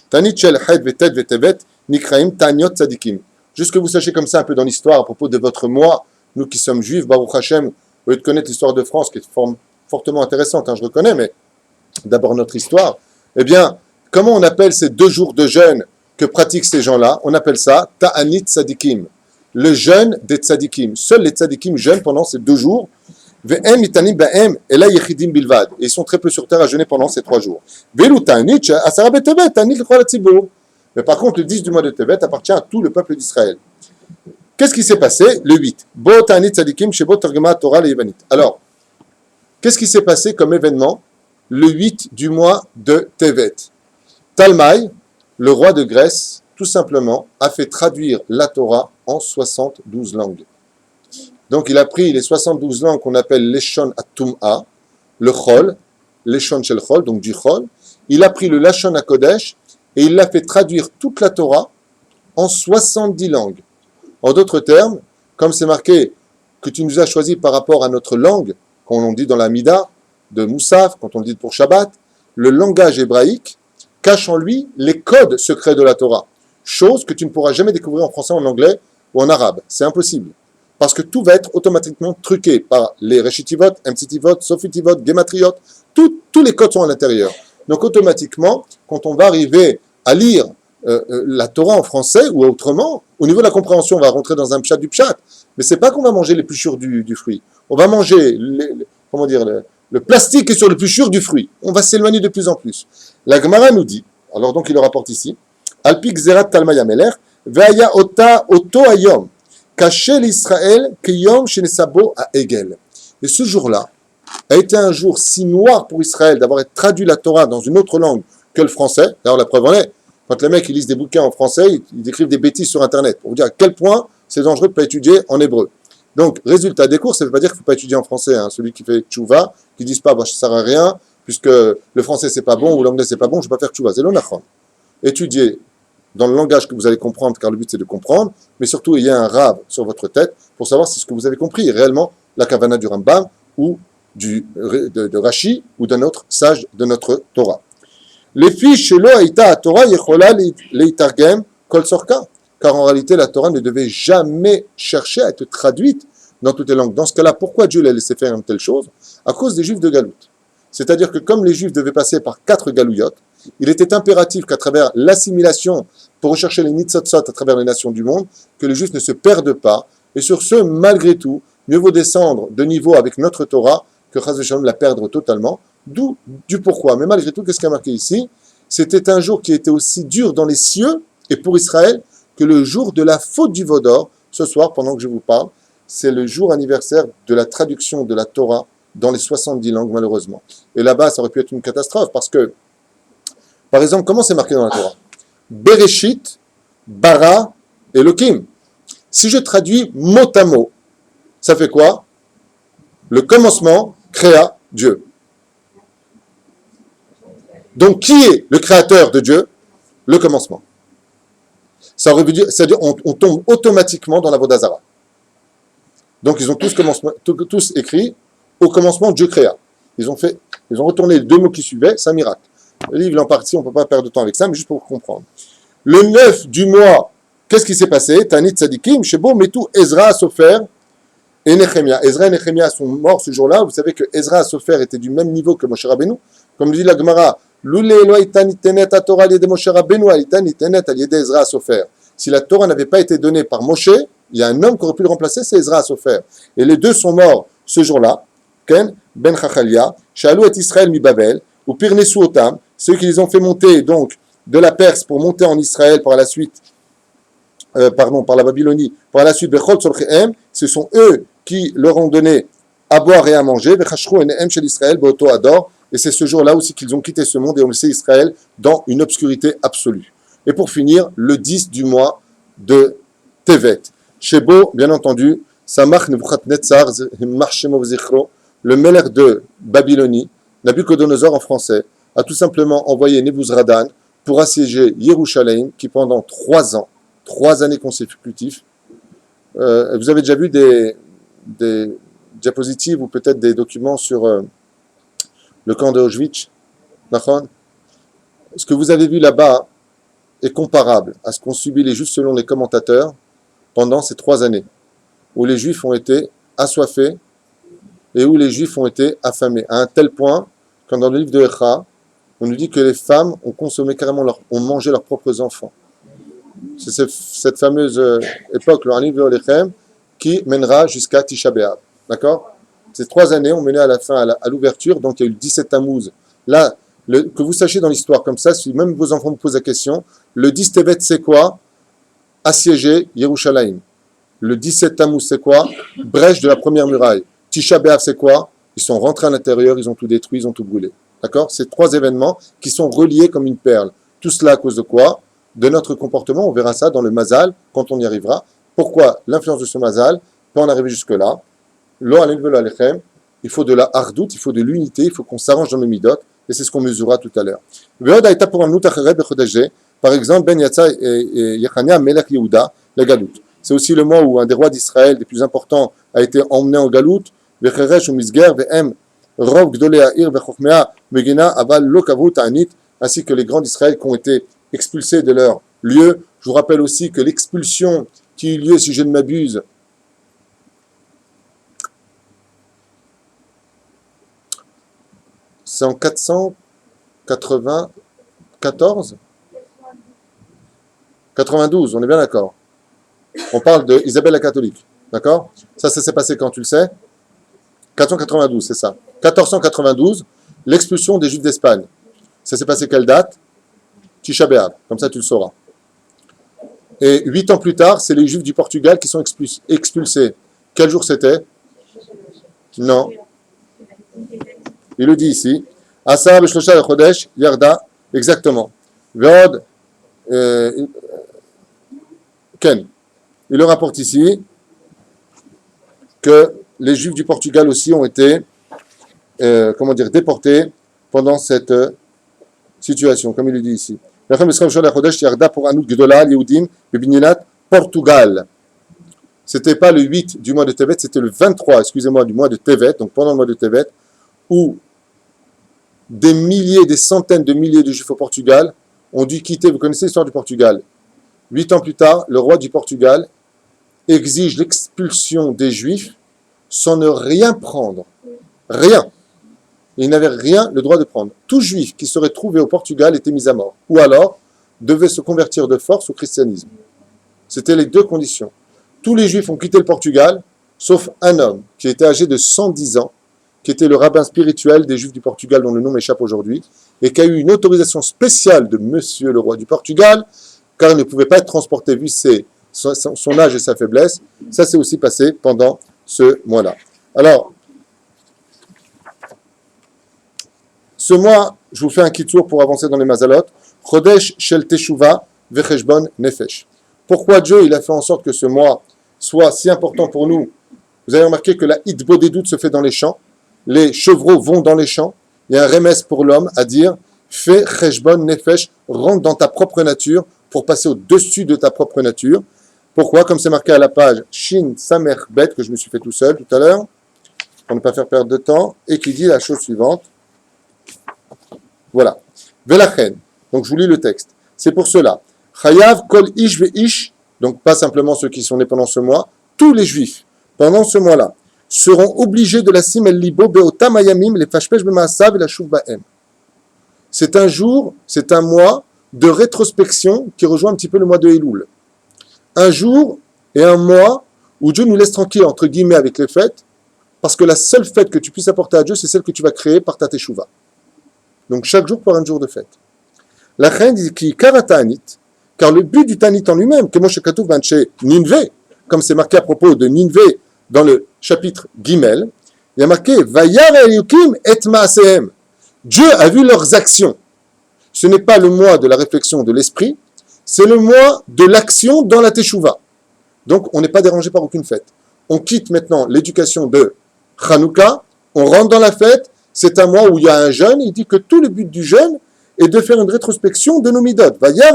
Ta'anit Shel Hed Vetet Vetevet Nikraim Ta'aniot Tzadikim. Juste que vous sachiez comme ça un peu dans l'histoire à propos de votre mois, nous qui sommes juifs, Baruch Hashem, au lieu de connaître l'histoire de France qui est fortement intéressante, je reconnais, mais d'abord notre histoire, eh bien, comment on appelle ces 2 jours de jeûne que pratiquent ces gens-là? On appelle ça Ta'anit Tzadikim, le jeûne des Tzadikim. Seuls les Tzadikim jeûnent pendant ces 2 jours. Ve'em itanim ba'em ela yechidim bilvad. Et ils sont très peu sur terre à jeûner pendant ces 3 jours. Ve'lu ta'anit asara betevet ta'anit l'chol hatzibur. Mais par contre, le 10 du mois de Tevet appartient à tout le peuple d'Israël. Qu'est-ce qui s'est passé? Le 8. Bo ta'anit tzadikim shebo targema Torah le'yevanit. Alors, qu'est-ce qui s'est passé comme événement le 8 du mois de Tevet? Talmaï, le roi de Grèce, tout simplement, a fait traduire la Torah en 72 langues. Donc, il a pris les 72 langues qu'on appelle l'Eshon Atum'a, le Chol, l'Eshon Shel Chol, donc du Chol. Il a pris le Lashon HaKodesh et il l'a fait traduire toute la Torah en 70 langues. En d'autres termes, comme c'est marqué que tu nous as choisi par rapport à notre langue, quand on dit dans la Mida de Moussaf, quand on le dit pour Shabbat, le langage hébraïque cache en lui les codes secrets de la Torah. Chose que tu ne pourras jamais découvrir en français, en anglais ou en arabe. C'est impossible. Parce que tout va être automatiquement truqué par les Reshitivot, Emtsitivot, Sofitivot, Gematriot. Tous les codes sont à l'intérieur. Donc automatiquement, quand on va arriver à lire la Torah en français ou autrement, au niveau de la compréhension, on va rentrer dans un pshat du pshat. Mais c'est pas qu'on va manger les plus sûrs du fruit. On va manger le plastique est sur le plus sûr du fruit. On va s'éloigner de plus en plus. La Gemara nous dit, alors donc il le rapporte ici, Alpik Zerat Talmaya Meler, Veaya Ota Oto Ayom, Kaché l'Israël, Kiyom Shenesabo à Egel. Et ce jour-là a été un jour si noir pour Israël d'avoir traduit la Torah dans une autre langue que le français. D'ailleurs, la preuve en est, quand les mecs ils lisent des bouquins en français, ils écrivent des bêtises sur Internet pour vous dire à quel point c'est dangereux de ne pas étudier en hébreu. Donc, résultat des cours, ça ne veut pas dire qu'il ne faut pas étudier en français. Celui qui fait tchouva, qui ne dit pas, ça ne sert à rien, puisque le français c'est pas bon ou l'anglais c'est pas bon, je ne vais pas faire tchouva. C'est l'onachon. Étudiez dans le langage que vous allez comprendre, car le but c'est de comprendre, mais surtout ayez un rave sur votre tête pour savoir si ce que vous avez compris est réellement la kavana du Rambam ou de Rashi ou d'un autre sage de notre Torah. Les fiches chez l'Oaïta à Torah, Yechola leitargem kol sorka. Car en réalité, la Torah ne devait jamais chercher à être traduite dans toutes les langues. Dans ce cas-là, pourquoi Dieu l'a laissé faire une telle chose? À cause des Juifs de Galout. C'est-à-dire que comme les Juifs devaient passer par 4 galouillottes, il était impératif qu'à travers l'assimilation, pour rechercher les nitzotzot à travers les nations du monde, que les Juifs ne se perdent pas. Et sur ce, malgré tout, mieux vaut descendre de niveau avec notre Torah que Chas v'Shalom la perdre totalement. D'où du pourquoi. Mais malgré tout, qu'est-ce qu'il y a marqué ici? C'était un jour qui était aussi dur dans les cieux et pour Israël que le jour de la faute du veau d'or. Ce soir, pendant que je vous parle, c'est le jour anniversaire de la traduction de la Torah dans les 70 langues, malheureusement. Et là-bas, ça aurait pu être une catastrophe, parce que, par exemple, comment c'est marqué dans la Torah? Bereshit, Bara, Elohim. Si je traduis mot à mot, ça fait quoi? Le commencement créa Dieu. Donc, qui est le créateur de Dieu? Le commencement. Ça veut dire, c'est-à-dire on tombe automatiquement dans la Vodazara. Donc ils ont tous écrit au commencement Dieu créa. Ils ont retourné les 2 mots qui suivaient, c'est un miracle. Le livre en partie, on ne peut pas perdre de temps avec ça, mais juste pour comprendre. Le 9 du mois, qu'est-ce qui s'est passé? Tanit Tzadikim, Shebo, Metou, Ezra, Sofer et Nehemia. Ezra et Nehemia sont morts ce jour-là. Vous savez que Ezra et Sofer étaient du même niveau que Moshe Rabbeinu. Comme le dit la Gemara, si la Torah n'avait pas été donnée par Moshe, il y a un homme qui aurait pu le remplacer, c'est Ezra Sofer. Et les 2 sont morts ce jour-là. Ken, Ben Chachalia, Shalou et Israël mi Babel, ou Pirnesu Otam, ceux qui les ont fait monter donc de la Perse pour monter en Israël par la suite, par la Babylonie, par la suite, Bechol Tzorchehem, ce sont eux qui leur ont donné à boire et à manger, Bechashru Enehem Shel Israël, Beoto Ador, et c'est ce jour-là aussi qu'ils ont quitté ce monde et ont laissé Israël dans une obscurité absolue. Et pour finir, le 10 du mois de Tevet. Shebo, bien entendu, Samach Nebuchadnezzar, Marshemov Zichro, le Melech de Babylonie, Nabucodonosor en français, a tout simplement envoyé Nebuzradan pour assiéger Yerushalayim, qui pendant 3 ans, 3 années consécutives, vous avez déjà vu des diapositives ou peut-être des documents sur le camp de Auschwitz, ce que vous avez vu là-bas est comparable à ce qu'ont subi les Juifs selon les commentateurs pendant ces 3 années, où les Juifs ont été assoiffés et où les Juifs ont été affamés, à un tel point, quand dans le livre de Echa, on nous dit que les femmes ont consommé carrément, ont mangé leurs propres enfants. C'est cette fameuse époque, le Hanif Ve'olechem, qui mènera jusqu'à Tisha B'Av. D'accord? Ces 3 années ont mené à la fin, à l'ouverture, donc il y a eu le 17 Tammuz. Là, que vous sachiez dans l'histoire comme ça, si même vos enfants vous posent la question, le 10 Tevet c'est quoi? Assiéger Yerushalayim. Le 17 Tammuz c'est quoi? Brèche de la première muraille. Tisha B'Av c'est quoi? Ils sont rentrés à l'intérieur, ils ont tout détruit, ils ont tout brûlé. D'accord? Ces 3 événements qui sont reliés comme une perle. Tout cela à cause de quoi? De notre comportement. On verra ça dans le Mazal, quand on y arrivera. Pourquoi l'influence de ce Mazal peut en arriver jusque-là? Il faut de la hardout, il faut de l'unité, il faut qu'on s'arrange dans le midot, et c'est ce qu'on mesurera tout à l'heure. Par exemple, Ben Yatsa et Yechania, Melech Yehuda, la Galout. C'est aussi le mois où un des rois d'Israël, des plus importants, a été emmené en Galout, ainsi que les grands d'Israël qui ont été expulsés de leur lieu. Je vous rappelle aussi que l'expulsion qui eut lieu, si je ne m'abuse, c'est en 494 92, on est bien d'accord. On parle d'Isabelle la catholique, d'accord? Ça s'est passé quand, tu le sais? 492, c'est ça. 1492, l'expulsion des Juifs d'Espagne. Ça s'est passé quelle date? Tisha B'Av, comme ça tu le sauras. Et 8 ans plus tard, c'est les Juifs du Portugal qui sont expulsés. Quel jour c'était? Non. Il le dit ici. Asa b'shlosha chodesh yarda, exactement. Veod, Ken. Il le rapporte ici que les Juifs du Portugal aussi ont été, déportés pendant cette situation, comme il le dit ici. Portugal. C'était pas le 8 du mois de Tevet, c'était le 23, du mois de Tevet, donc pendant le mois de Tevet, où des milliers, des centaines de milliers de Juifs au Portugal ont dû quitter, vous connaissez l'histoire du Portugal. 8 ans plus tard, le roi du Portugal exige l'expulsion des Juifs sans ne rien prendre. Rien. Il n'avait rien le droit de prendre. Tout Juif qui serait trouvé au Portugal était mis à mort. Ou alors, devait se convertir de force au christianisme. C'était les 2 conditions. Tous les Juifs ont quitté le Portugal, sauf un homme qui était âgé de 110 ans, qui était le rabbin spirituel des Juifs du Portugal, dont le nom m'échappe aujourd'hui, et qui a eu une autorisation spéciale de Monsieur le roi du Portugal, car il ne pouvait pas être transporté vu son âge et sa faiblesse. Ça s'est aussi passé pendant ce mois-là. Alors, ce mois, je vous fais un kitour pour avancer dans les mazalot. Chodesh shel teshuva vecheshbon nefesh. Pourquoi Dieu il a fait en sorte que ce mois soit si important pour nous? Vous avez remarqué que la hitbodedut se fait dans les champs. Les chevreaux vont dans les champs. Il y a un remès pour l'homme à dire fais cheshbon nefesh, rentre dans ta propre nature pour passer au-dessus de ta propre nature. Pourquoi? Comme c'est marqué à la page Shin Samer Bet, que je me suis fait tout seul tout à l'heure, pour ne pas faire perdre de temps, et qui dit la chose suivante. Voilà. Velachen. Donc je vous lis le texte. C'est pour cela. Chayav kol ish ve ish, donc pas simplement ceux qui sont nés pendant ce mois, tous les juifs, pendant ce mois-là, seront obligés de la simel libo beotam ayamim le fashpesh b'maasav et la shuv ba'em. C'est un jour, c'est un mois de rétrospection qui rejoint un petit peu le mois de Elul. Un jour et un mois où Dieu nous laisse tranquille, entre guillemets, avec les fêtes, parce que la seule fête que tu puisses apporter à Dieu, c'est celle que tu vas créer par ta teshuva. Donc chaque jour pour un jour de fête. La reine dit qui karatanit, car le but du tanit en lui-même, que Moshe Katouf ben chez Ninvé, comme c'est marqué à propos de Ninvé dans le chapitre Gimel, il y a marqué Vayar Elokim et Maasehem. Dieu a vu leurs actions. Ce n'est pas le mois de la réflexion de l'esprit, c'est le mois de l'action dans la teshuva. Donc on n'est pas dérangé par aucune fête. On quitte maintenant l'éducation de Hanouka, on rentre dans la fête, c'est un mois où il y a un jeûne, il dit que tout le but du jeûne est de faire une rétrospection de nos midot. Vayar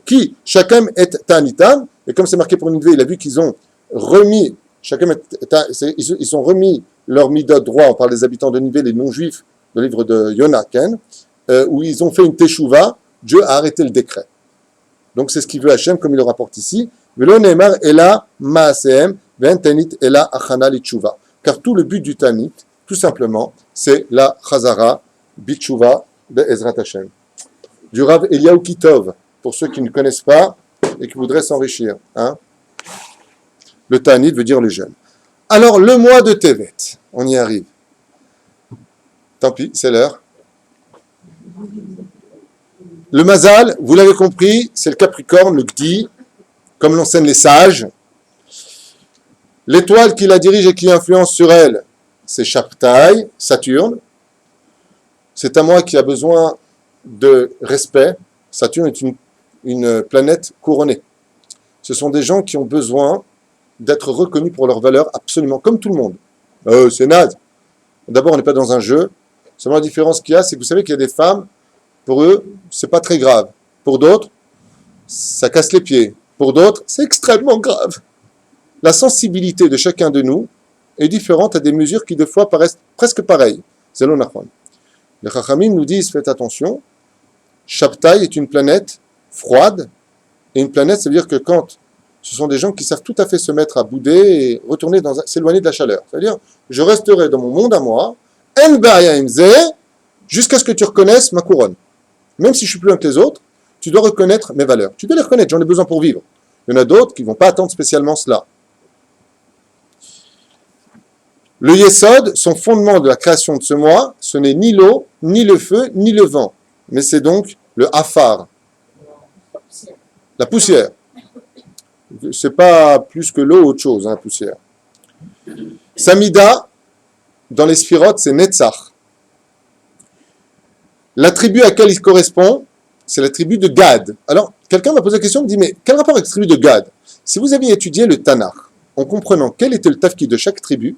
qui chacun est tanitam, et comme c'est marqué pour Ninvé, il a vu qu'ils ont remis, ils ont remis leur midot droit, on parle des habitants de Ninvé, les non-juifs, le livre de Yonah, où ils ont fait une teshuva, Dieu a arrêté le décret. Donc c'est ce qu'il veut Hachem, comme il le rapporte ici. Velo neemar ela maasehem ven tanit ela achana litchuva. Car tout le but du tanit, tout simplement, c'est la chazara bitchuva be'ezrat Hachem. Du Rav Eliyahu Kitov, pour ceux qui ne connaissent pas et qui voudraient s'enrichir. Hein? Le tanit veut dire le jeûne. Alors le mois de Tevet, on y arrive. Tant pis, c'est l'heure. Le Mazal, vous l'avez compris, c'est le Capricorne, le Gdi, comme l'enseignent les sages. L'étoile qui la dirige et qui influence sur elle, c'est Shabtai, Saturne. C'est un mois qui a besoin de respect. Saturne est une planète couronnée. Ce sont des gens qui ont besoin d'être reconnus pour leurs valeurs absolument, comme tout le monde. C'est naze. D'abord, on n'est pas dans un jeu. Seulement la différence qu'il y a, c'est que vous savez qu'il y a des femmes, pour eux, c'est pas très grave. Pour d'autres, ça casse les pieds. Pour d'autres, c'est extrêmement grave. La sensibilité de chacun de nous est différente à des mesures qui, des fois, paraissent presque pareilles. C'est l'onachon. Les Chachamim nous disent, faites attention, Shabtai est une planète froide, et une planète, ça veut dire que quand ce sont des gens qui savent tout à fait se mettre à bouder et retourner s'éloigner de la chaleur. C'est-à-dire, je resterai dans mon monde à moi, jusqu'à ce que tu reconnaisses ma couronne. Même si je suis plus un que les autres, tu dois reconnaître mes valeurs. Tu dois les reconnaître, j'en ai besoin pour vivre. Il y en a d'autres qui ne vont pas attendre spécialement cela. Le Yesod, son fondement de la création de ce mois, ce n'est ni l'eau, ni le feu, ni le vent. Mais c'est donc le Afar. La poussière. C'est pas plus que l'eau, autre chose, la poussière. Samida, dans les sphirotes, c'est Netzach. La tribu à laquelle il correspond, c'est la tribu de Gad. Alors, quelqu'un m'a posé la question, me dit, mais quel rapport avec la tribu de Gad? Si vous aviez étudié le Tanakh, en comprenant quel était le tafki de chaque tribu,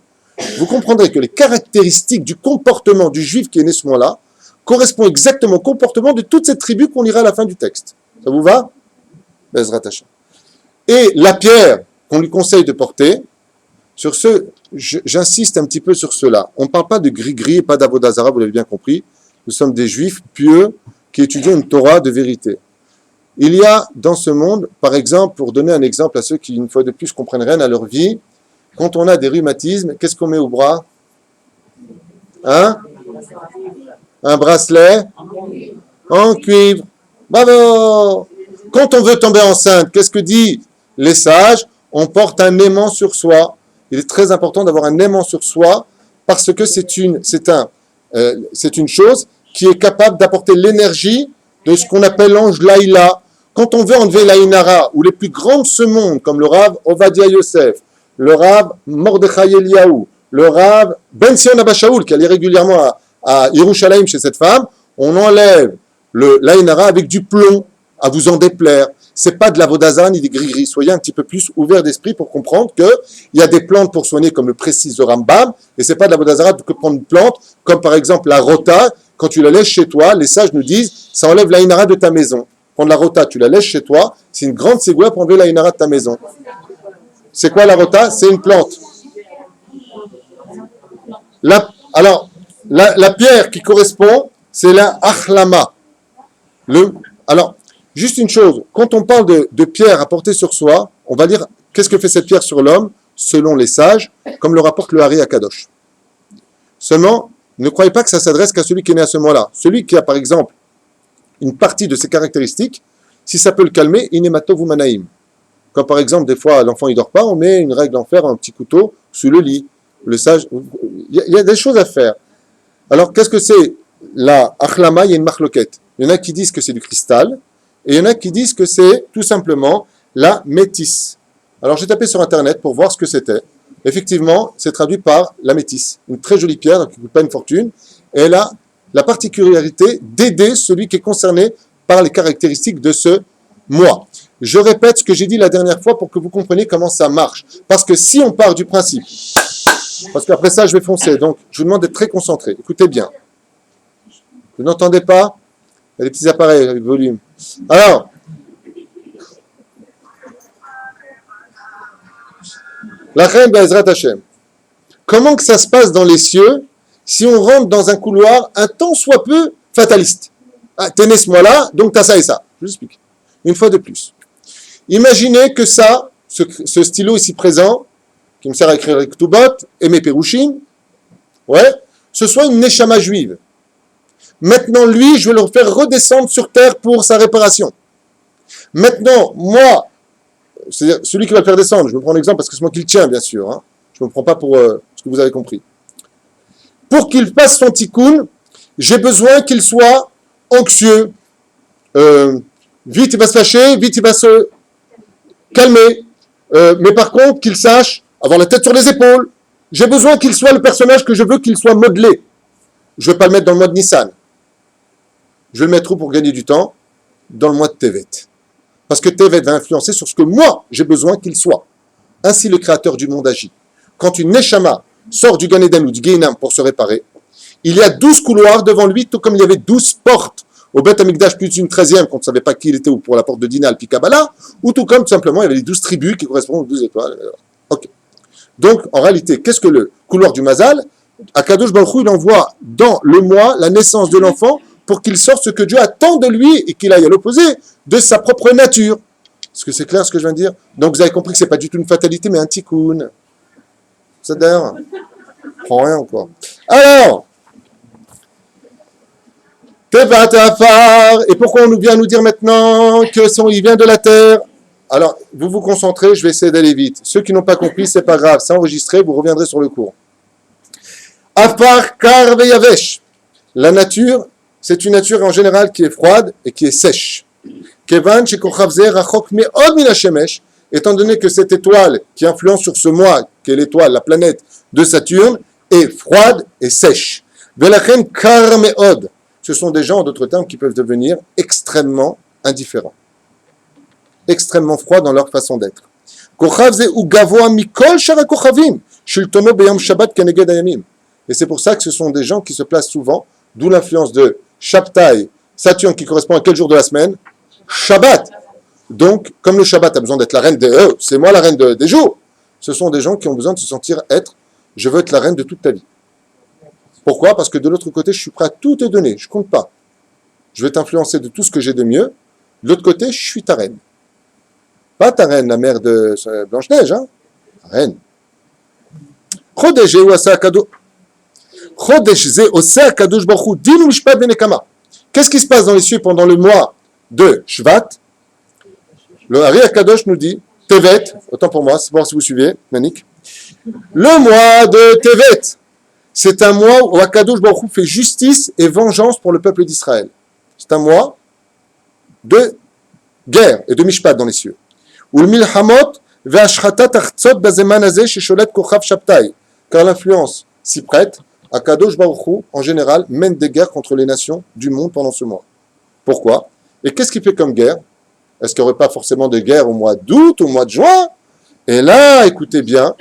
vous comprendrez que les caractéristiques du comportement du juif qui est né ce mois-là correspondent exactement au comportement de toute cette tribu qu'on lira à la fin du texte. Ça vous va? Bezrat Hashem. Et la pierre qu'on lui conseille de porter, sur ce, j'insiste un petit peu sur cela. On ne parle pas de gris-gris et pas d'avodazara, vous l'avez bien compris. Nous sommes des juifs pieux qui étudions une Torah de vérité. Il y a dans ce monde, par exemple, pour donner un exemple à ceux qui, une fois de plus, comprennent rien à leur vie, quand on a des rhumatismes, qu'est-ce qu'on met au bras? Hein? Un bracelet en cuivre. Bravo! Quand on veut tomber enceinte, qu'est-ce que disent les sages? On porte un aimant sur soi. Il est très important d'avoir un aimant sur soi parce que c'est une chose qui est capable d'apporter l'énergie de ce qu'on appelle l'ange Laïla. Quand on veut enlever l'Aïnara, ou les plus grands de ce monde, comme le Rav Ovadia Yosef, le Rav Mordechai Eliyahu, le Rav Ben Sion Abba Shaul, qui allait régulièrement à Yerushalayim chez cette femme, on enlève l'Aïnara avec du plomb, à vous en déplaire. C'est pas de la vodazara ni des gris-gris. Soyez un petit peu plus ouverts d'esprit pour comprendre qu'il y a des plantes pour soigner, comme le précise le Rambam, et c'est pas de la vodazara que prendre une plante, comme par exemple la rota, quand tu la laisses chez toi, les sages nous disent, ça enlève l'Aïnara de ta maison. Prendre la rota, tu la laisses chez toi, c'est une grande ségoula pour enlever l'Aïnara de ta maison. C'est quoi la rota? C'est une plante. La pierre qui correspond, c'est la achlama. Alors, juste une chose, quand on parle de pierre à porter sur soi, on va dire, qu'est-ce que fait cette pierre sur l'homme, selon les sages, comme le rapporte le Hari Akadosh. Seulement, ne croyez pas que ça s'adresse qu'à celui qui est né à ce moment-là. Celui qui a, par exemple, une partie de ses caractéristiques, si ça peut le calmer, inematov ou manaïm. Comme par exemple, des fois, l'enfant il dort pas, on met une règle en fer, un petit couteau, sous le lit. Le sage, il y a des choses à faire. Alors, qu'est-ce que c'est la achlama? Il y a une marloquette. Il y en a qui disent que c'est du cristal, et il y en a qui disent que c'est tout simplement la métisse. Alors, j'ai tapé sur Internet pour voir ce que c'était. Effectivement, c'est traduit par la métisse. Une très jolie pierre qui ne coûte pas une fortune. Et elle a la particularité d'aider celui qui est concerné par les caractéristiques de ce moi. Je répète ce que j'ai dit la dernière fois pour que vous compreniez comment ça marche. Parce que si on part du principe, parce qu'après ça, je vais foncer, donc je vous demande d'être très concentré. Écoutez bien. Vous n'entendez pas? Il y a des petits appareils avec volume. Alors, la reine Bezrat Hashem. Comment que ça se passe dans les cieux si on rentre dans un couloir un tant soit peu fataliste? Ah, t'es né ce mois-là, donc t'as ça et ça. Je vous explique. Une fois de plus. Imaginez que ça, ce stylo ici présent, qui me sert à écrire les Ktubot et mes Pérouchim, ouais, ce soit une Neshama juive. Maintenant, lui, je vais le faire redescendre sur terre pour sa réparation. Maintenant, moi, c'est-à-dire celui qui va le faire descendre, je me prends l'exemple parce que c'est moi qui le tiens, bien sûr. Hein. Je ne me prends pas pour ce que vous avez compris. Pour qu'il fasse son tikkun, j'ai besoin qu'il soit anxieux. Vite, il va se fâcher, vite, il va se calmer. Mais par contre, qu'il sache avoir la tête sur les épaules. J'ai besoin qu'il soit le personnage que je veux qu'il soit modelé. Je ne vais pas le mettre dans le mode Nissan. Je vais le mettre où pour gagner du temps? Dans le mode Tevet. Parce que Tevet va influencer sur ce que moi, j'ai besoin qu'il soit. Ainsi, le créateur du monde agit. Quand une Neshama sort du Gan Eden ou du Gehinam pour se réparer, il y a 12 couloirs devant lui, tout comme il y avait 12 portes au Beth Amikdash, plus une 13e, qu'on ne savait pas qui il était, ou pour la porte de Dinah, puis Kabbalah, ou tout comme, tout simplement, il y avait les 12 tribus qui correspondent aux 12 étoiles. Ok. Donc, en réalité, qu'est-ce que le couloir du Mazal? Akadosh Baruch Hu, il envoie dans le mois la naissance de l'enfant pour qu'il sorte ce que Dieu attend de lui et qu'il aille à l'opposé de sa propre nature. Est-ce que c'est clair ce que je viens de dire? Donc, vous avez compris que ce n'est pas du tout une fatalité, mais un tikkun. C'est d'ailleurs. Prends rien, quoi. Alors, Tevat Afar, et pourquoi on vient nous dire maintenant qu'il vient de la terre? Alors, vous vous concentrez, je vais essayer d'aller vite. Ceux qui n'ont pas compris, c'est pas grave, c'est enregistré, vous reviendrez sur le cours. Afar Kar Veyavesh. La nature, c'est une nature en général qui est froide et qui est sèche. Kevan Shekochavze Rachok Me'od Min HaShemesh, étant donné que cette étoile qui influence sur ce mois, qui est l'étoile, la planète de Saturne, est froide et sèche. Velachen Kar Me'od. Ce sont des gens, en d'autres termes, qui peuvent devenir extrêmement indifférents. Extrêmement froids dans leur façon d'être. Et c'est pour ça que ce sont des gens qui se placent souvent, d'où l'influence de Shabtai, Saturne qui correspond à quel jour de la semaine? Shabbat. Donc, comme le Shabbat a besoin d'être la reine des... c'est moi la reine des jours. Ce sont des gens qui ont besoin de se sentir être, je veux être la reine de toute ta vie. Pourquoi? Parce que de l'autre côté, je suis prêt à tout te donner, je ne compte pas. Je vais t'influencer de tout ce que j'ai de mieux. De l'autre côté, je suis ta reine. Pas ta reine, la mère de Blanche-Neige, hein? Ta reine. Qu'est-ce qui se passe dans les cieux pendant le mois de Shvat? Le Hari Akadosh nous dit, Tevet, autant pour moi, c'est pour voir si vous suivez, Manik. Le mois de Tevet, c'est un mois où Akadosh Baruch Hu fait justice et vengeance pour le peuple d'Israël. C'est un mois de guerre et de mishpat dans les cieux. Car l'influence s'y prête, Akadosh Baruch Hu, en général, mène des guerres contre les nations du monde pendant ce mois. Pourquoi? Et qu'est-ce qu'il fait comme guerre? Est-ce qu'il n'y aurait pas forcément de guerre au mois d'août, au mois de juin? Et là, écoutez bien,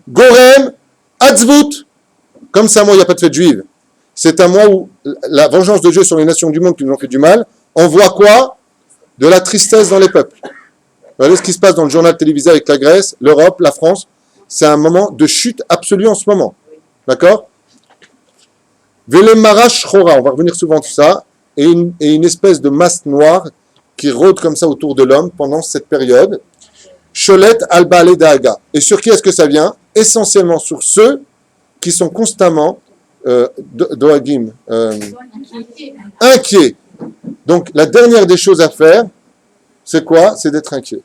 Gorem, Atzvut, comme c'est un mois où il n'y a pas de fête juive, c'est un mois où la vengeance de Dieu sur les nations du monde qui nous ont fait du mal, envoie quoi? De la tristesse dans les peuples. Regardez ce qui se passe dans le journal télévisé avec la Grèce, l'Europe, la France, c'est un moment de chute absolue en ce moment. D'accord? Velemara Shchora, on va revenir souvent sur ça, et une espèce de masse noire qui rôde comme ça autour de l'homme pendant cette période. Sholet al-Ba'ale Da'aga. Et sur qui est-ce que ça vient? Essentiellement sur ceux qui sont constamment doagim, inquiets. Donc, la dernière des choses à faire, c'est quoi? C'est d'être inquiet.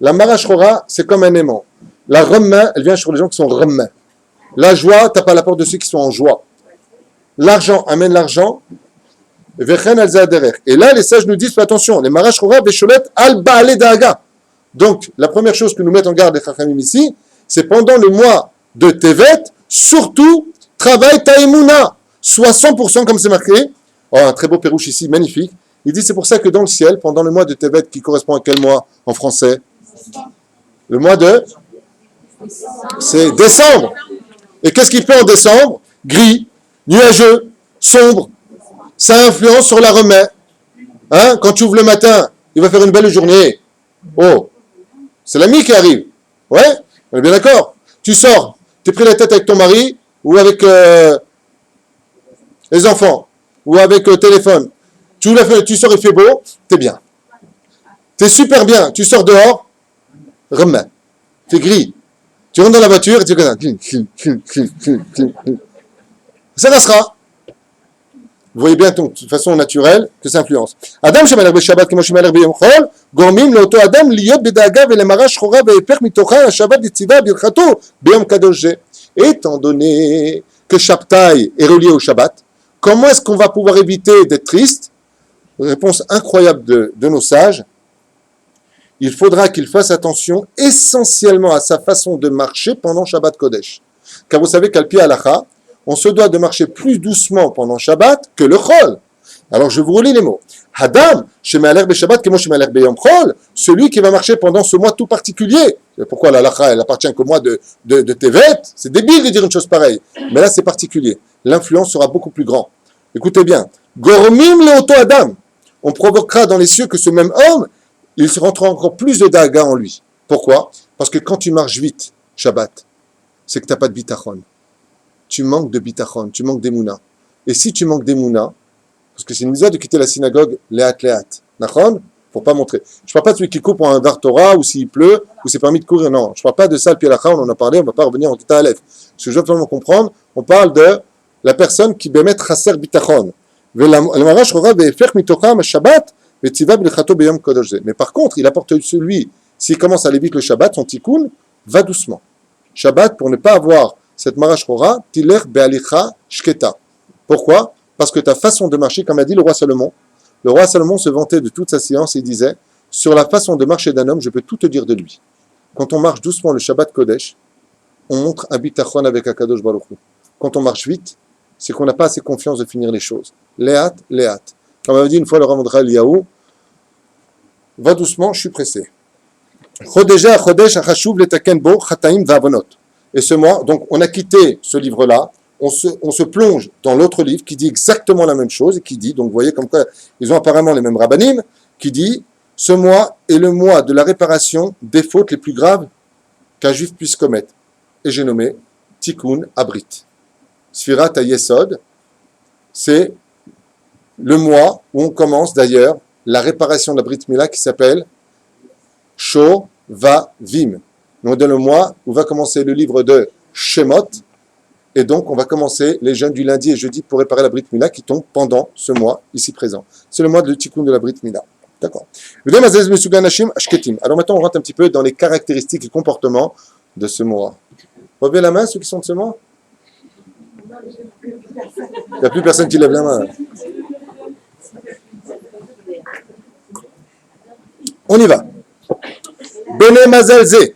La Mara Shchora, c'est comme un aimant. La remmain, elle vient sur les gens qui sont remmains. La joie tape à la porte de ceux qui sont en joie. L'argent amène l'argent. Et là, les sages nous disent, fais attention, les marash chora besholet al ba'ale daga. Donc, la première chose que nous mettons en garde les chachamim ici, c'est pendant le mois de Tevet, surtout, travaille ta émouna. Sois 100% comme c'est marqué. Oh, un très beau pérouche ici, magnifique. Il dit, c'est pour ça que dans le ciel, pendant le mois de Tevet, qui correspond à quel mois en français? Le mois de... C'est décembre. Et qu'est-ce qu'il fait en décembre? Gris, nuageux, sombre. Ça influence sur la remède. Hein? Quand tu ouvres le matin, il va faire une belle journée. Oh, c'est l'ami qui arrive. Ouais, on est bien d'accord. Tu sors, tu es pris la tête avec ton mari ou avec les enfants ou avec le téléphone. Tu sors, il fait beau, t'es bien. T'es super bien. Tu sors dehors, remède. T'es gris. Tu rentres dans la voiture et tu fais ça passera. Vous voyez bien de façon naturelle que ça influence. Adam shemalach b'Shabbat kemo shemalach b'Yom Chol, gormim leoto Adam liot b'daaga ve'lemara shchora ve'eper mitocha Shabbat d'itziva birchato b'Yom Kadosh. Étant donné que Shabtai est relié au Shabbat, comment est-ce qu'on va pouvoir éviter d'être triste? Réponse incroyable de nos sages. Il faudra qu'il fasse attention essentiellement à sa façon de marcher pendant Shabbat Kodesh. Car vous savez qu'Al Pi Halacha, on se doit de marcher plus doucement pendant Shabbat que le Chol. Alors je vous relis les mots. Hadam, shemalach b'Shabbat kemo shemalach b'Yom Chol, celui qui va marcher pendant ce mois tout particulier. Pourquoi la halacha, elle appartient qu'au mois de Tevet? C'est débile de dire une chose pareille. Mais là, c'est particulier. L'influence sera beaucoup plus grande. Écoutez bien. Gormim leoto Adam. On provoquera dans les cieux que ce même homme, il se rentrera encore plus de daga en lui. Pourquoi? Parce que quand tu marches vite, Shabbat, c'est que tu n'as pas de bitachon. Tu manques de bitachon, tu manques d'émouna. Et si tu manques d'émouna, parce que c'est une misère de quitter la synagogue, léat. Nachon, faut pas montrer. Je parle pas de celui qui coupe en un Var Torah, ou s'il pleut, ou c'est permis de courir, non. Je parle pas de ça, le Pialacha, on en a parlé, on va pas revenir en Kita Aleph. Ce que je veux vraiment comprendre, on parle de la personne qui bémet chasser bitachon. Mais par contre, il apporte celui, s'il commence à aller vite le Shabbat, son tikkun, va doucement. Shabbat, pour ne pas avoir cette marash chora, tiler be'alicha shketa. Pourquoi? Parce que ta façon de marcher, comme a dit le roi Salomon se vantait de toute sa science et disait, sur la façon de marcher d'un homme, je peux tout te dire de lui. Quand on marche doucement le Shabbat Kodesh, on montre un bitachon avec Akadosh Baruch Hu. Quand on marche vite, c'est qu'on n'a pas assez confiance de finir les choses. Léat. Comme avait dit une fois le Rav Eliyahu, va doucement, je suis pressé. Et ce mois, donc on a quitté ce livre-là, on se plonge dans l'autre livre qui dit exactement la même chose et qui dit, donc vous voyez comme quoi ils ont apparemment les mêmes rabbanim, qui dit, ce mois est le mois de la réparation des fautes les plus graves qu'un juif puisse commettre. Et j'ai nommé Tikkun Abrit. Sfirat HaYesod, c'est le mois où on commence d'ailleurs la réparation de la Brit Mila qui s'appelle Shovavim. Donc dans le mois où va commencer le livre de Shemot, et donc on va commencer les jeûnes du lundi et jeudi pour réparer la Brit Mila qui tombe pendant ce mois ici présent. C'est le mois de Tikkun de la Brit Mila. D'accord. Alors maintenant on rentre un petit peu dans les caractéristiques et comportements de ce mois. Levez la main ceux qui sont de ce mois. Il n'y a plus personne qui lève la main. On y va. Bene Mazalze.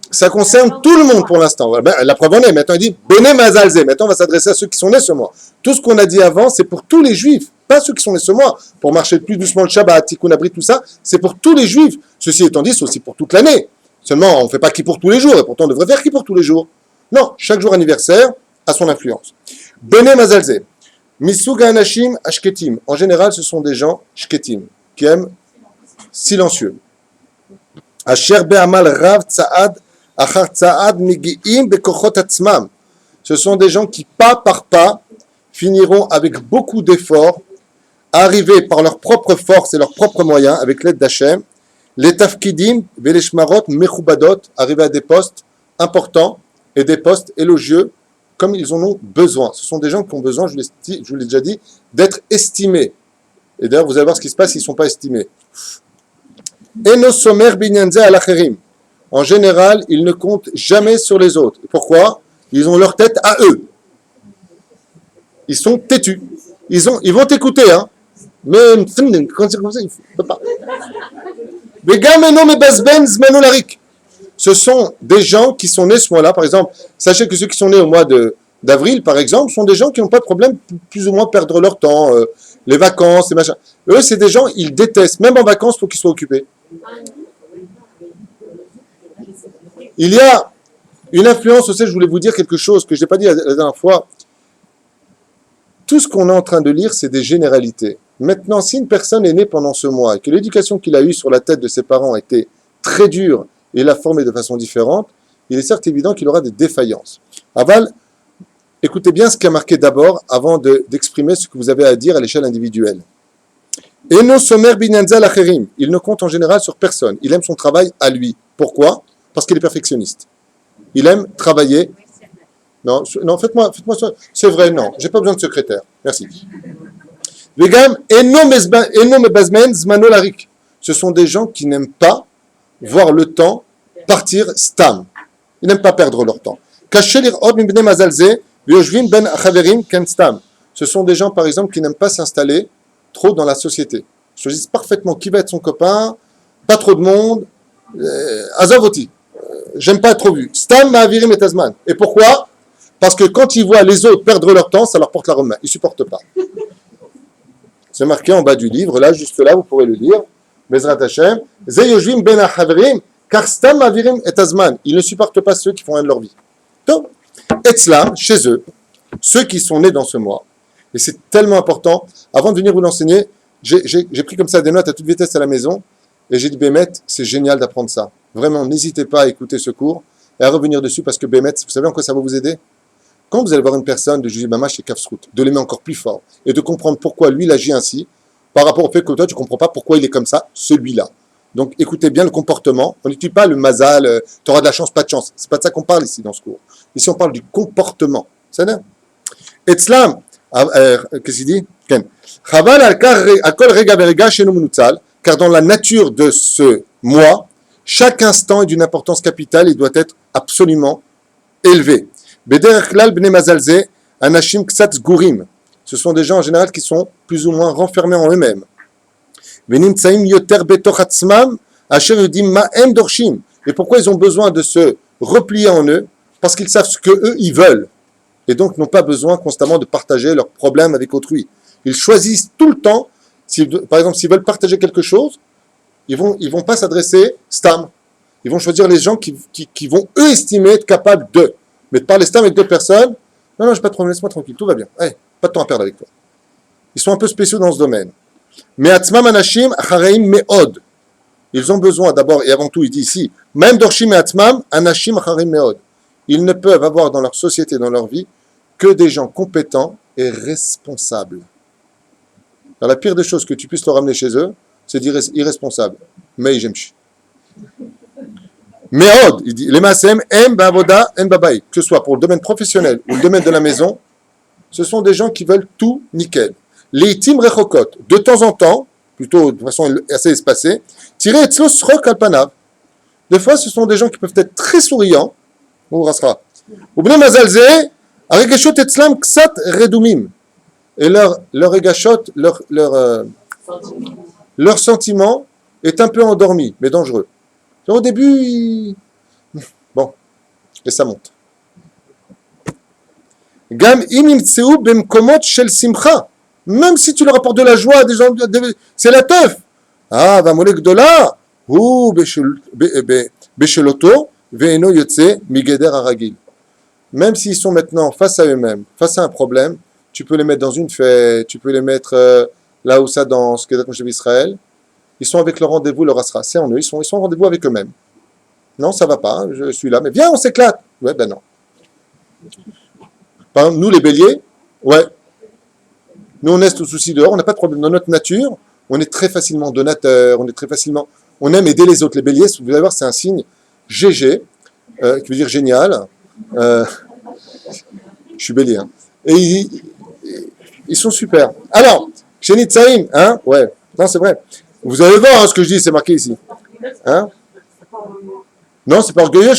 Ça concerne tout le monde pour l'instant. La preuve en est. Maintenant, il dit Bene Mazalze. Maintenant, on va s'adresser à ceux qui sont nés ce mois. Tout ce qu'on a dit avant, c'est pour tous les juifs. Pas ceux qui sont nés ce mois. Pour marcher plus doucement le Shabbat, Tikkun Abrit, tout ça, c'est pour tous les juifs. Ceci étant dit, c'est aussi pour toute l'année. Seulement, on ne fait pas qui pour tous les jours. Et pourtant, on devrait faire qui pour tous les jours. Non, chaque jour anniversaire a son influence. Bene Mazalze. Misuga Anashim Ashketim. En général, ce sont des gens Shketim, qui aiment silencieux. Asher Be'amal Rav Tsaad Achar Tsaad Migi'im Bekochot Atzmam. Ce sont des gens qui, pas par pas, finiront avec beaucoup d'efforts, arriver par leur propre force et leurs propres moyens, avec l'aide d'Hachem, les Tafkidim, Veleshmarot, Mechubadot, arriver à des postes importants et des postes élogieux comme ils en ont besoin. Ce sont des gens qui ont besoin, je vous l'ai déjà dit, d'être estimés. Et d'ailleurs, vous allez voir ce qui se passe s'ils ne sont pas estimés. Eno somer binyanze alacherim. en général, ils ne comptent jamais sur les autres. Pourquoi? Ils ont leur tête à eux. Ils sont têtus. Ils vont t'écouter, hein. Mais quand c'est comme ça, il ne faut pas. Ce sont des gens qui sont nés ce mois-là. Par exemple, sachez que ceux qui sont nés au mois d'avril, par exemple, sont des gens qui n'ont pas de problème, plus ou moins perdre leur temps, les vacances, les machins. Eux, c'est des gens, ils détestent. Même en vacances, il faut qu'ils soient occupés. Il y a une influence aussi, je voulais vous dire quelque chose que je n'ai pas dit la dernière fois. Tout ce qu'on est en train de lire, c'est des généralités. Maintenant, si une personne est née pendant ce mois et que l'éducation qu'il a eue sur la tête de ses parents était très dure et l'a formée de façon différente, il est certes évident qu'il aura des défaillances. Aval, écoutez bien ce qui a marqué d'abord avant d'exprimer ce que vous avez à dire à l'échelle individuelle. Eno somer binanza lacherim. Il ne compte en général sur personne. Il aime son travail à lui. Pourquoi? Parce qu'il est perfectionniste. Il aime travailler. Non, faites-moi ça. C'est vrai, non. J'ai pas besoin de secrétaire. Merci. Vegam, eno mebazmen zmano larik. Ce sont des gens qui n'aiment pas voir le temps partir stam. Ils n'aiment pas perdre leur temps. Kashelir od mibne mazalze, vyoshvim ben chaverim ken stam. Ce sont des gens, par exemple, qui n'aiment pas s'installer trop dans la société. Ils choisissent parfaitement qui va être son copain, pas trop de monde, azavoti. J'aime pas être trop vu. Stam ma'avirim et azman. Et pourquoi? Parce que quand ils voient les autres perdre leur temps, ça leur porte la remorque. Ils supportent pas. C'est marqué en bas du livre, là, juste là, vous pourrez le lire. Bezrat Hashem. Ze yoshvim ben haverim, car stam ma'avirim et azman. Ils ne supportent pas ceux qui font rien de leur vie. Donc, Etzla, chez eux, ceux qui sont nés dans ce mois, et c'est tellement important, avant de venir vous l'enseigner, j'ai pris comme ça des notes à toute vitesse à la maison, et j'ai dit, Bémet, c'est génial d'apprendre ça. Vraiment, n'hésitez pas à écouter ce cours, et à revenir dessus, parce que Bémet, vous savez en quoi ça va vous aider? Quand vous allez voir une personne de juger Mamash et Kafsrout, de l'aimer encore plus fort, et de comprendre pourquoi lui, il agit ainsi, par rapport au fait que toi, tu ne comprends pas pourquoi il est comme ça, celui-là. Donc, écoutez bien le comportement. On n'utilise pas le mazal, tu auras de la chance, pas de chance. C'est pas de ça qu'on parle ici dans ce cours. Ici, on parle du comportement. C'est ça? Etzlam, qu'est-ce qu'il dit? Car dans la nature de ce mois, chaque instant est d'une importance capitale et doit être absolument élevé. Ce sont des gens en général qui sont plus ou moins renfermés en eux-mêmes. Et pourquoi ils ont besoin de se replier en eux? Parce qu'ils savent ce qu'eux, ils veulent. Et donc n'ont pas besoin constamment de partager leurs problèmes avec autrui. Ils choisissent tout le temps, par exemple, s'ils veulent partager quelque chose, ils vont pas s'adresser stam. Ils vont choisir les gens qui vont, eux, estimer être capables de. Mais de parler stam avec d'autres personnes, non, j'ai pas de problème, laisse-moi tranquille, tout va bien. Hey, pas de temps à perdre avec toi. Ils sont un peu spéciaux dans ce domaine. Mais atzmam anashim achareim meod. Ils ont besoin d'abord et avant tout, il dit ici, même dorshim et atzmam anashim achareim meod. Ils ne peuvent avoir dans leur société, dans leur vie, que des gens compétents et responsables. Alors, la pire des choses que tu puisses leur ramener chez eux, c'est dire irresponsable. Mais j'aime. Meod, il dit, les masem, em bavoda, em babaï. Que ce soit pour le domaine professionnel ou le domaine de la maison, ce sont des gens qui veulent tout nickel. Les tim rechokot, de temps en temps, plutôt de façon assez espacée, tirer etzlo srok alpanav. Des fois, ce sont des gens qui peuvent être très souriants, ou rasra. Ou bne mazalze, aregashot etzlam ksat redumim. Et leur regashot, leur sentiment est un peu endormi, mais dangereux. Au début, bon, et ça monte. Gam imimtseu bemkomot shel simcha. Même si tu leur apportes de la joie, des gens, c'est la teuf. Ah, va molek dola, ou besheloto, veeno yotse, migeder aragil. Même s'ils sont maintenant face à eux-mêmes, face à un problème, tu peux les mettre dans une fête, tu peux les mettre là où ça danse, Kedat Moshe Israël. Ils sont avec leur rendez-vous, leur asra. C'est en eux, ils sont en rendez-vous avec eux-mêmes. Non, ça va pas, je suis là, mais viens, on s'éclate. Ouais, ben non. Par exemple, nous les béliers, ouais. Nous, on est au souci dehors, on n'a pas de problème. Dans notre nature, on est très facilement donateur, on aime aider les autres. Les béliers, vous allez voir, c'est un signe GG, qui veut dire génial. Je suis bélier, hein. Et ils sont super. Alors, chez Nitzaïm, hein, ouais, non, c'est vrai. Vous allez voir hein, ce que je dis, c'est marqué ici. Hein? Non, c'est pas orgueilleux.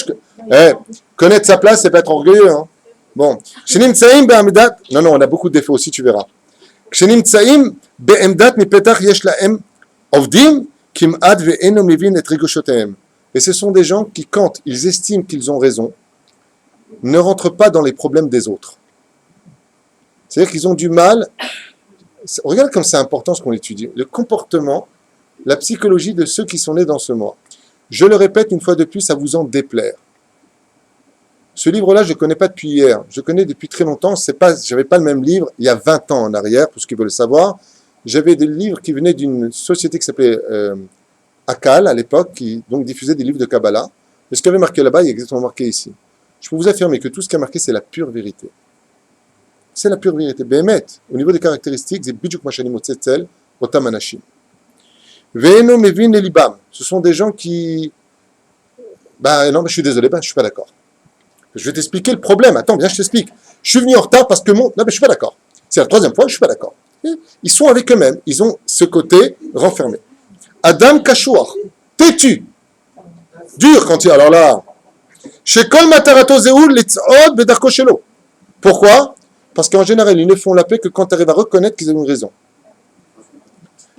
Connaître sa place, c'est pas être orgueilleux. Hein. Bon. Non, non, on a beaucoup de défauts aussi, tu verras. כשנמצאים בעמדת מפתח יש להם עובדים כמעט ואינו מבין את רגשותיהם. Et ce sont des gens qui, quand ils estiment qu'ils ont raison, ne rentrent pas dans les problèmes des autres. C'est-à-dire qu'ils ont du mal. Regarde comme c'est important ce qu'on étudie. Le comportement, la psychologie de ceux qui sont nés dans ce mois. Je le répète une fois de plus, ça vous en déplaire. Ce livre-là, je ne le connais pas depuis hier. Je le connais depuis très longtemps. Je n'avais pas le même livre il y a 20 ans en arrière, pour ceux qui veulent le savoir. J'avais des livres qui venaient d'une société qui s'appelait Akal, à l'époque, qui donc diffusait des livres de Kabbalah. Et ce qui avait marqué là-bas, il est exactement marqué ici. Je peux vous affirmer que tout ce qui a marqué, c'est la pure vérité. C'est la pure vérité. Béhémet, au niveau des caractéristiques, c'est Bidjuk Mashanim Otzetzel, Otam Anashim. Ve'eno Mevin Elibam. Ce sont des gens qui. Non, je suis désolé, je ne suis pas d'accord. Je vais t'expliquer le problème. Attends, bien, je t'explique. Je suis venu en retard parce que Non, mais je ne suis pas d'accord. C'est la troisième fois, je ne suis pas d'accord. Ils sont avec eux-mêmes. Ils ont ce côté renfermé. Adam Kachouar, têtu. Dur quand il alors là. Chez Kol Matarato Zeoul, Litzod Bedarko Shelo. Pourquoi? Parce qu'en général, ils ne font la paix que quand tu arrives à reconnaître qu'ils ont une raison.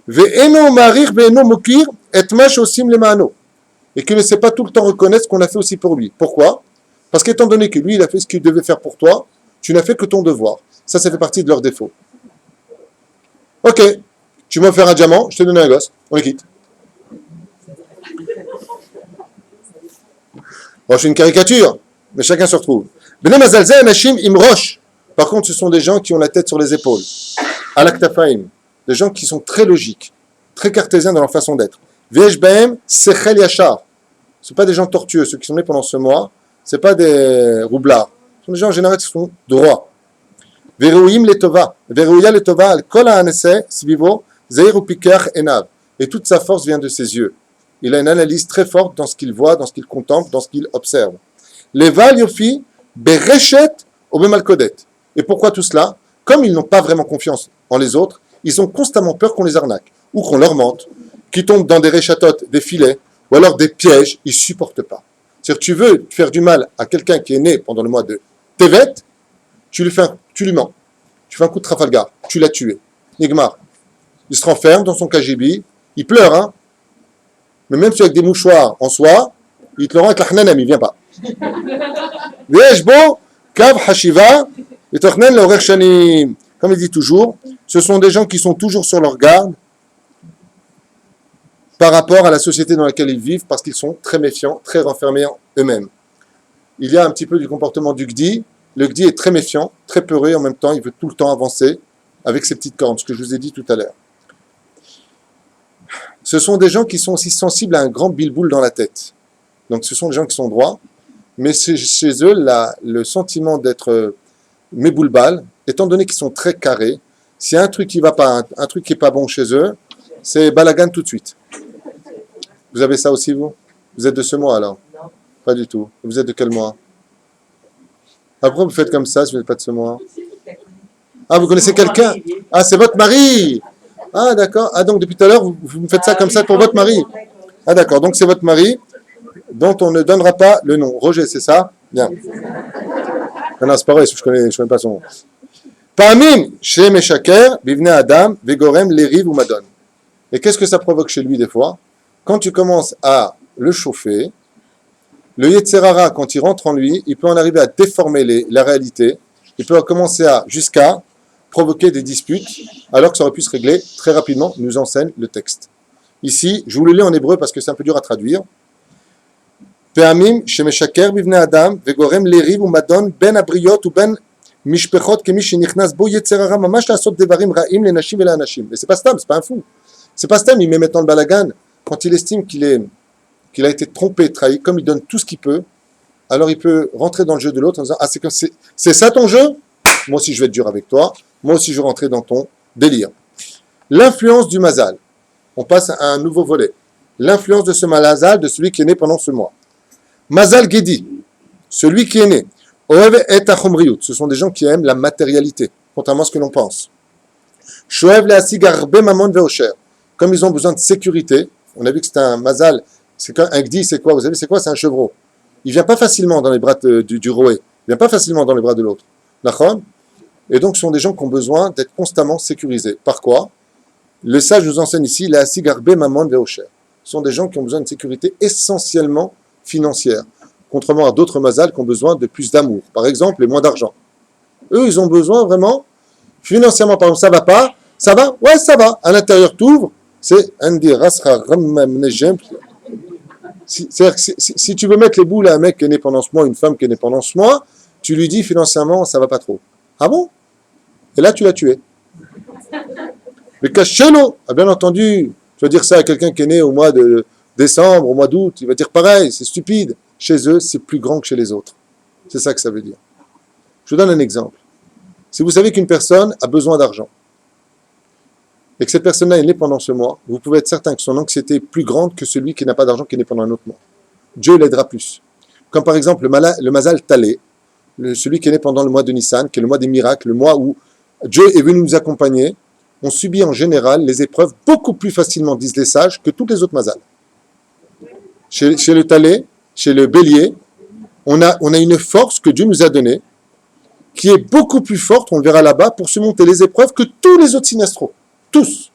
Ve'eno Marir Ve'eno Mokir, Etmash Osim Lemano. Et qu'il ne sait pas tout le temps reconnaître ce qu'on a fait aussi pour lui. Pourquoi? Parce qu'étant donné que lui, il a fait ce qu'il devait faire pour toi, tu n'as fait que ton devoir. Ça fait partie de leurs défauts. Ok, tu m'as offert un diamant, je te donne un gosse, on les quitte. Bon, je fais une caricature, mais chacun se retrouve. Bene Mazalzeh Anashim Imrosh. Par contre, ce sont des gens qui ont la tête sur les épaules. Alaktafaim. Des gens qui sont très logiques, très cartésiens dans leur façon d'être. Ve'esh Bahem Sechel Yachar. Ce ne sont pas des gens tortueux, ceux qui sont nés pendant ce mois. Ce ne sont pas des roublards. Ce sont des gens en général qui sont droits. Verouim letova. Verouya letova al kol ha'anese svivo zeir upikach enav. Et toute sa force vient de ses yeux. Il a une analyse très forte dans ce qu'il voit, dans ce qu'il contemple, dans ce qu'il observe. Leval yofi bereshet obemalkodet. Et pourquoi tout cela? Comme ils n'ont pas vraiment confiance en les autres, ils ont constamment peur qu'on les arnaque, ou qu'on leur mente, qu'ils tombent dans des réchatotes, des filets, ou alors des pièges, ils ne supportent pas. C'est-à-dire que tu veux faire du mal à quelqu'un qui est né pendant le mois de Tevet, tu lui mens. Tu fais un coup de Trafalgar, tu l'as tué. Nigmar. Il se renferme dans son KGB, il pleure, hein. Mais même si avec des mouchoirs en soie, il te le rend avec la hnanam, il ne vient pas. V'yeshbo, kav hashiva, et tochnen l'orer shanim. Comme il dit toujours, ce sont des gens qui sont toujours sur leur garde par rapport à la société dans laquelle ils vivent, parce qu'ils sont très méfiants, très renfermés en eux-mêmes. Il y a un petit peu du comportement du Gdi. Le Gdi est très méfiant, très peureux, et en même temps, il veut tout le temps avancer avec ses petites cornes, ce que je vous ai dit tout à l'heure. Ce sont des gens qui sont aussi sensibles à un grand bilboul dans la tête. Donc ce sont des gens qui sont droits, mais chez eux, le sentiment d'être méboulbal, étant donné qu'ils sont très carrés, s'il y a un truc qui va pas, un truc qui n'est pas bon chez eux, c'est balagan tout de suite. Vous avez ça aussi, vous? Vous êtes de ce mois, alors? Non. Pas du tout. Vous êtes de quel mois? Après, vous faites comme ça, si vous n'êtes pas de ce mois. Ah, vous connaissez quelqu'un? Ah, c'est votre mari! Ah, d'accord. Ah, donc depuis tout à l'heure, vous me faites ça comme ça pour votre mari? Ah, d'accord. Donc c'est votre mari, dont on ne donnera pas le nom. Roger, c'est ça? Bien. Non, c'est pas vrai, je connais pas son nom. Pamim, chez Meshaker, Bivne Adam, Vegorem, Leriv ou Madon. Et qu'est-ce que ça provoque chez lui des fois? Quand tu commences à le chauffer, le Yetzerara, quand il rentre en lui, il peut en arriver à déformer la réalité, il peut commencer jusqu'à provoquer des disputes, alors que ça aurait pu se régler très rapidement, nous enseigne le texte. Ici, je vous le lis en hébreu parce que c'est un peu dur à traduire. Pe'amim, shemeshaker bivne Adam, vegorem leriv ou madon, ben abriot ou ben mishpechot kemi shenichnas bo Yetzerara mamash lasot devarim ra'im lenashim et la'anashim. Mais c'est pas Stam, c'est pas un fou. C'est pas Stam, il met maintenant le balagan. Quand il estime qu'il a été trompé, trahi, comme il donne tout ce qu'il peut, alors il peut rentrer dans le jeu de l'autre en disant « Ah, c'est ça ton jeu? Moi aussi je vais être dur avec toi, moi aussi je vais rentrer dans ton délire. » L'influence du mazal. On passe à un nouveau volet. L'influence de ce mazal, de celui qui est né pendant ce mois. Mazal Gedi, celui qui est né. Oev et achomriut, ce sont des gens qui aiment la matérialité, contrairement à ce que l'on pense. Shoev le asig arbe mamon veosher, comme ils ont besoin de sécurité. On a vu que c'était un mazal. Un gdi, c'est quoi? Vous savez, c'est quoi? C'est un chevreau. il ne vient pas facilement dans les bras du roué. Il ne vient pas facilement dans les bras de l'autre. D'accord? Et donc, ce sont des gens qui ont besoin d'être constamment sécurisés. Par quoi? Le sage nous enseigne ici, la sigarbe maman veocher. Ce sont des gens qui ont besoin de sécurité essentiellement financière, contrairement à d'autres mazals qui ont besoin de plus d'amour, par exemple, et moins d'argent. Eux, ils ont besoin vraiment, financièrement, par exemple, ça va pas, ça va, ouais, ça va. À l'intérieur, t'ouvres, c'est c'est-à-dire que si tu veux mettre les boules à un mec qui est né pendant ce mois, une femme qui est née pendant ce mois, tu lui dis financièrement, ça va pas trop. Ah bon? Et là, tu l'as tué. Mais cache-le, bien entendu, tu vas dire ça à quelqu'un qui est né au mois de décembre, au mois d'août, il va dire pareil, c'est stupide. Chez eux, c'est plus grand que chez les autres. C'est ça que ça veut dire. Je vous donne un exemple. Si vous savez qu'une personne a besoin d'argent, et que cette personne-là est née pendant ce mois, vous pouvez être certain que son anxiété est plus grande que celui qui n'a pas d'argent, qui est né pendant un autre mois. Dieu l'aidera plus. Comme par exemple le Mazal Talé, celui qui est né pendant le mois de Nissan, qui est le mois des miracles, le mois où Dieu est venu nous accompagner, on subit en général les épreuves beaucoup plus facilement, disent les sages, que toutes les autres Mazal. Chez le Talé, chez le Bélier, on a une force que Dieu nous a donnée, qui est beaucoup plus forte, on le verra là-bas, pour surmonter les épreuves que tous les autres signes astraux. Tous.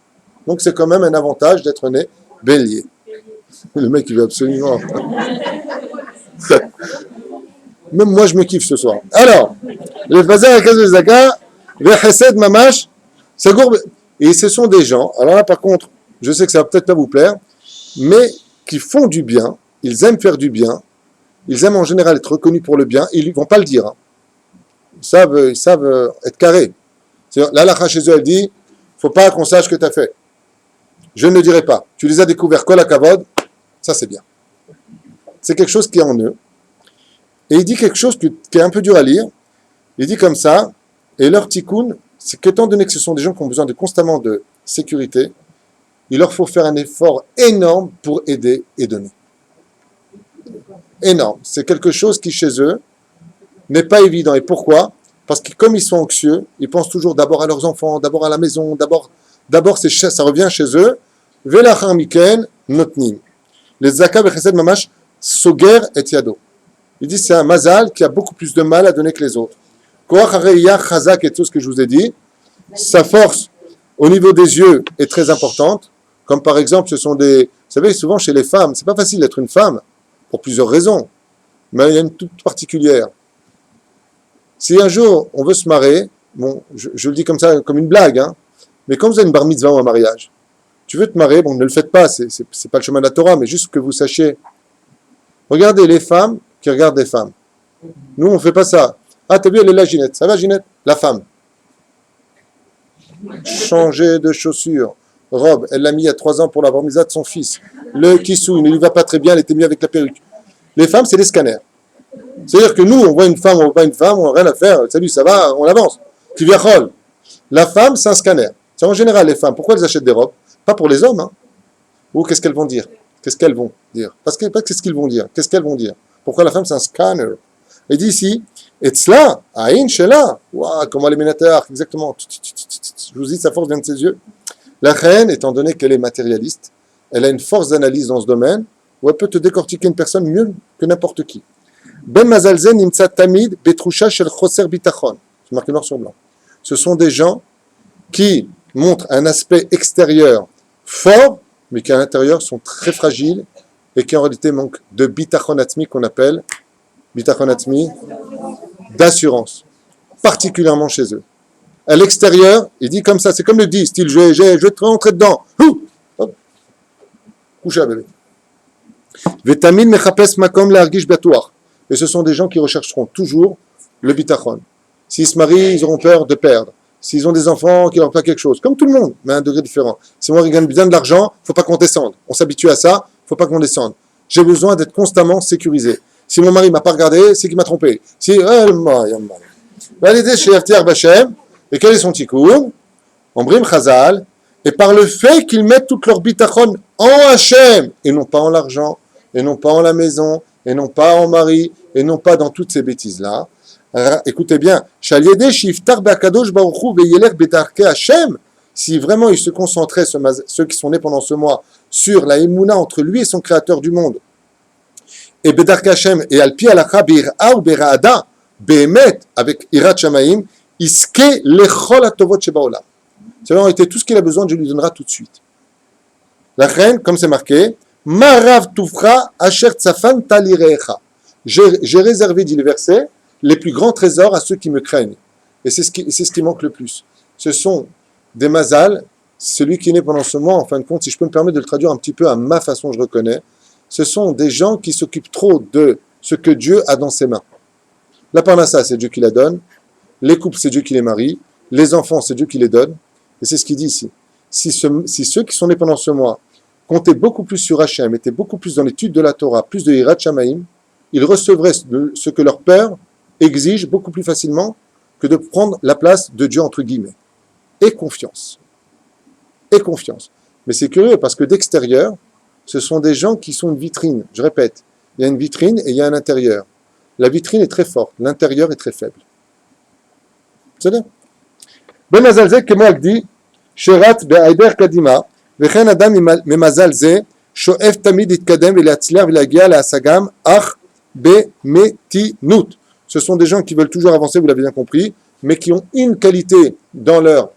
Donc c'est quand même un avantage d'être né Bélier. Le mec, il veut absolument... Même moi, je me kiffe ce soir. Alors, le Fazar à Kazvezaka, Vechesed Mamash, Sagour... Et ce sont des gens, alors là par contre, je sais que ça va peut-être pas vous plaire, mais qui font du bien, ils aiment faire du bien, ils aiment en général être reconnus pour le bien, et ils ne vont pas le dire. Hein. Ils savent être carrés. Là, la chez eux, elle dit, faut pas qu'on sache ce que tu as fait. Je ne le dirai pas. Tu les as découverts, kol hakavod, ça c'est bien. C'est quelque chose qui est en eux. Et il dit quelque chose qui est un peu dur à lire. Il dit comme ça, et leur tikkun, c'est qu'étant donné que ce sont des gens qui ont besoin de constamment de sécurité, il leur faut faire un effort énorme pour aider et donner. Énorme. C'est quelque chose qui, chez eux, n'est pas évident. Et pourquoi? Parce que comme ils sont anxieux, ils pensent toujours d'abord à leurs enfants, d'abord à la maison, d'abord ça revient chez eux. Velachar miken notnim. Les zaka bechesed mamash soger et yado. Il dit c'est un mazal qui a beaucoup plus de mal à donner que les autres. Koach hareya chazak et tout ce que je vous ai dit. Sa force au niveau des yeux est très importante. Comme par exemple, ce sont des... Vous savez, souvent chez les femmes, c'est pas facile d'être une femme, pour plusieurs raisons. Mais il y a une toute particulière. Si un jour on veut se marier, bon, je le dis comme ça, comme une blague, hein, mais quand vous avez une bar mitzvah ou un mariage, tu veux te marier, bon, ne le faites pas, c'est pas le chemin de la Torah, mais juste que vous sachiez. Regardez les femmes qui regardent des femmes. Nous, on ne fait pas ça. Ah, t'as vu, elle est là, Ginette. Ça va, Ginette? La femme. Changer de chaussures. Robe, elle l'a mis il y a 3 ans pour la bar mitzvah de son fils. Le kissou, il ne lui va pas très bien, elle était mise avec la perruque. Les femmes, c'est des scanners. C'est-à-dire que nous, on voit une femme, on voit pas une femme, on n'a rien à faire. Salut, ça va, on avance. Tu viens rôle. La femme, c'est un scanner. C'est en général les femmes. Pourquoi elles achètent des robes? Pas pour les hommes. Hein. Ou qu'est-ce qu'elles vont dire? Qu'est-ce qu'elles vont dire? Parce que pas qu'est-ce qu'ils vont dire. Qu'est-ce qu'elles vont dire? Pourquoi la femme, c'est un scanner? Il dit ici, et cela, aïn shela. Waouh, comment les ménateurs, exactement. Je vous dis, sa force vient de ses yeux. La reine, étant donné qu'elle est matérialiste, elle a une force d'analyse dans ce domaine où elle peut te décortiquer une personne mieux que n'importe qui. Ben Mazalzen nimtsa tamid betrusha shel choser bitachon. C'est marqué noir sur blanc. Ce sont des gens qui montrent un aspect extérieur fort, mais qui à l'intérieur sont très fragiles et qui en réalité manquent de bitachon atzmi qu'on appelle bitachon atzmi d'assurance, particulièrement chez eux. À l'extérieur, il dit comme ça, c'est comme le dit, style je vais te rentrer dedans. Hop, couchez à bébé. Vetamin mechapes makom l'argish batuach. Et ce sont des gens qui rechercheront toujours le bitachon. S'ils se marient, ils auront peur de perdre. S'ils ont des enfants, qu'ils n'auront pas quelque chose. Comme tout le monde, mais à un degré différent. Si moi, je gagne bien de l'argent, il ne faut pas qu'on descende. On s'habitue à ça, il ne faut pas qu'on descende. J'ai besoin d'être constamment sécurisé. Si mon mari ne m'a pas regardé, c'est qu'il m'a trompé. Si, et quel est son tikkun? Ombrim Chazal, et par le fait qu'ils mettent toute leur bitachon en Hachem, et non pas en l'argent, et non pas en la maison, et non pas en mari, et non pas dans toutes ces bêtises-là. Écoutez bien, si vraiment ils se concentraient, ceux qui sont nés pendant ce mois, sur la émouna entre lui et son créateur du monde, et Bedarka Hashem, et Al Pi Alacha Bir'a ou Bera'ada, Behemet, avec Irat Shamaim, Iske Lechol Atovot Shebaolam. C'est-à-dire, en réalité, tout ce qu'il a besoin, Dieu lui donnera tout de suite. La reine, comme c'est marqué, Marav Tufra Asher Tzafan Talirecha. J'ai réservé, dit le verset, les plus grands trésors à ceux qui me craignent. Et c'est ce qui manque le plus. Ce sont des mazal, celui qui est né pendant ce mois, en fin de compte, si je peux me permettre de le traduire un petit peu à ma façon, je reconnais, ce sont des gens qui s'occupent trop de ce que Dieu a dans ses mains. La parnassa, c'est Dieu qui la donne. Les couples, c'est Dieu qui les marie. Les enfants, c'est Dieu qui les donne. Et c'est ce qu'il dit ici. Si ceux qui sont nés pendant ce mois comptaient beaucoup plus sur Hachem, étaient beaucoup plus dans l'étude de la Torah, plus de Hirat Shamaim, ils recevraient ce que leur père exige beaucoup plus facilement que de prendre la place de Dieu, entre guillemets. Et confiance. Et confiance. Mais c'est curieux parce que d'extérieur, ce sont des gens qui sont une vitrine. Je répète, il y a une vitrine et il y a un intérieur. La vitrine est très forte, l'intérieur est très faible. C'est ça? Ben mazal ze, comme elle dit, sherat be'aider kadima, vechen adam memazal ze, shoef tamid itkadem v'leatzler v'lagia le'asagam, ach be'metinut. Ce sont des gens qui veulent toujours avancer, vous l'avez bien compris, mais qui ont une qualité dans leur,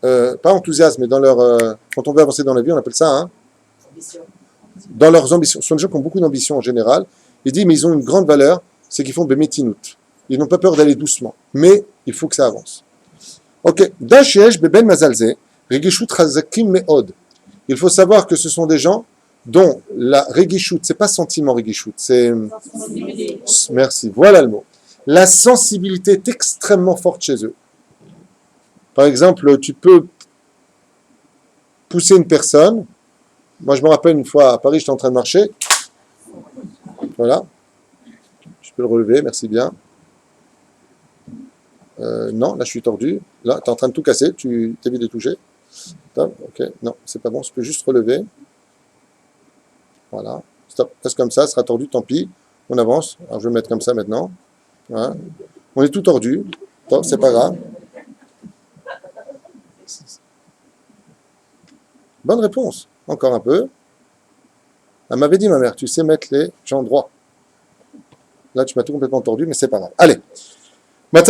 pas enthousiasme, mais dans leur, quand on veut avancer dans la vie, on appelle ça, hein, dans leurs ambitions. Ce sont des gens qui ont beaucoup d'ambition en général. Il dit, mais ils ont une grande valeur, c'est qu'ils font be'metinut. Ils n'ont pas peur d'aller doucement, mais il faut que ça avance. Ok, Dashesh beben mazalze, regishut chazakim meod. Il faut savoir que ce sont des gens dont la regishut, c'est pas sentiment regishut, c'est, merci, voilà le mot. La sensibilité est extrêmement forte chez eux. Par exemple, tu peux pousser une personne. Moi, je me rappelle une fois à Paris, j'étais en train de marcher. Voilà. Je peux le relever, merci bien. Non, là je suis tordu. Là, tu es en train de tout casser, tu t'évites de toucher. Stop, ok, non, c'est pas bon, je peux juste relever. Voilà, stop, reste comme ça, sera tordu, tant pis. On avance. Alors je vais me mettre comme ça maintenant. Voilà. On est tout tordu. Stop, c'est pas grave. Bonne réponse. Encore un peu. Elle m'avait dit, ma mère, tu sais mettre les gens droits. Là, tu m'as tout complètement tordu, mais c'est pas grave. Allez. Mais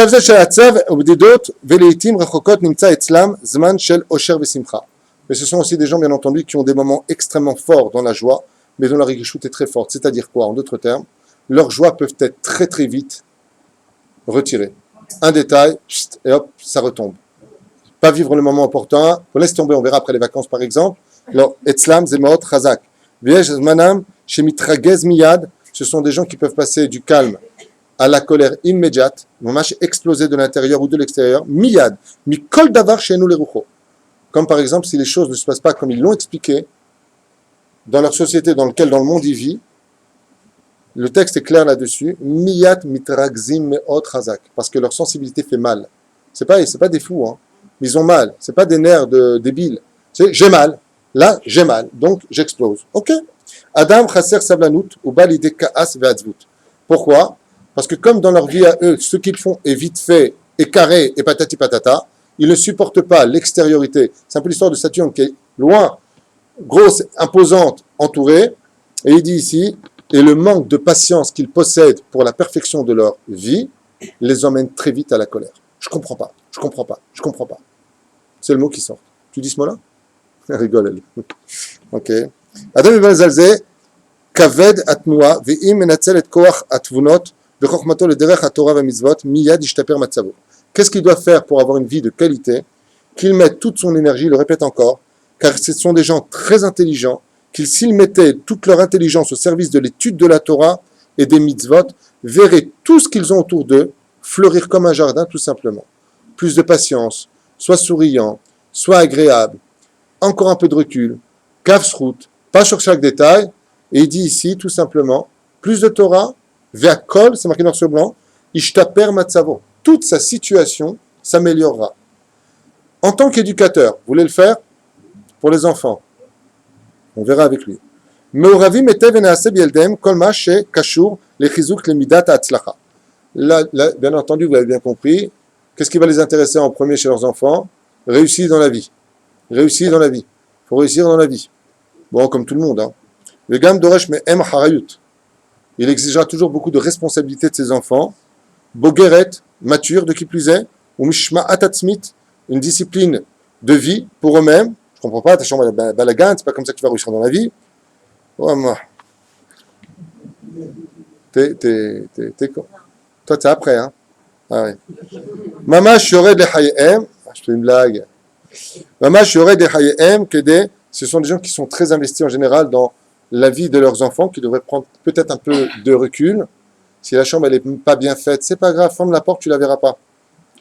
ce sont aussi des gens, bien entendu, qui ont des moments extrêmement forts dans la joie, mais dont la réguishut est très forte. C'est-à-dire quoi? En d'autres termes, leurs joies peuvent être très très vite retirées. Un détail, et hop, ça retombe. Pas vivre le moment opportun. On laisse tomber, on verra après les vacances par exemple. Alors, etzlam zemot chazak. Viesh manam shemitragez miyad. Ce sont des gens qui peuvent passer du calme à la colère immédiate, mamash exploser de l'intérieur ou de l'extérieur, miyad, mikol davar chez nous les ruchos. Comme par exemple, si les choses ne se passent pas comme ils l'ont expliqué, dans leur société dans le monde y vit, le texte est clair là-dessus, miyad mitragzim meot chazak, parce que leur sensibilité fait mal. C'est pas des fous, hein. Ils ont mal, c'est pas des nerfs débiles. C'est j'ai mal, là j'ai mal, donc j'explose. Ok. Adam chaser sablanut ou balide kaas ve'atzvut. Pourquoi? Parce que comme dans leur vie à eux, ce qu'ils font est vite fait, est carré, et patati patata, ils ne supportent pas l'extériorité. C'est un peu l'histoire de Saturne qui est loin, grosse, imposante, entourée. Et il dit ici, et le manque de patience qu'ils possèdent pour la perfection de leur vie les emmène très vite à la colère. Je comprends pas. C'est le mot qui sort. Tu dis ce mot-là? Elle rigole, elle. Ok. Adam ibn Zalze, kaved atnoua, ve'im menatzel et koach atvunot, qu'est-ce qu'il doit faire pour avoir une vie de qualité? Qu'il mette toute son énergie, je le répète encore, car ce sont des gens très intelligents, s'ils mettaient toute leur intelligence au service de l'étude de la Torah et des mitzvot, verraient tout ce qu'ils ont autour d'eux fleurir comme un jardin, tout simplement. Plus de patience, soit souriant, soit agréable, encore un peu de recul, kafsrout, pas sur chaque détail, et il dit ici, tout simplement, plus de Torah, Ve'akol, c'est marqué noir sur blanc, ishtaper matzavo. Toute sa situation s'améliorera. En tant qu'éducateur, vous voulez le faire pour les enfants? On verra avec lui. Me'oravim etev ve'neaseh b'yeldem kol ma she'kashur lechizuk lemidat ha'atzlacha. Là, bien entendu, vous l'avez bien compris. Qu'est-ce qui va les intéresser en premier chez leurs enfants? Réussir dans la vie. Réussir dans la vie. Il faut réussir dans la vie. Bon, comme tout le monde. Vegam doresh me'em harayut. il exigera toujours beaucoup de responsabilité de ses enfants, bogeret, mature, de qui plus est, ou mishma'at atzmit, une discipline de vie pour eux-mêmes. Je comprends pas, ta chambre est balagan, c'est pas comme ça que tu vas réussir dans la vie. Oh, moi. Toi, t'es après, hein? Ah ouais. Maman, je serais des hayem. Je fais une blague. Maman, je serais des hayem, ce sont des gens qui sont très investis en général dans la vie de leurs enfants, qui devraient prendre peut-être un peu de recul. Si la chambre elle est pas bien faite, c'est pas grave, ferme la porte, tu la verras pas.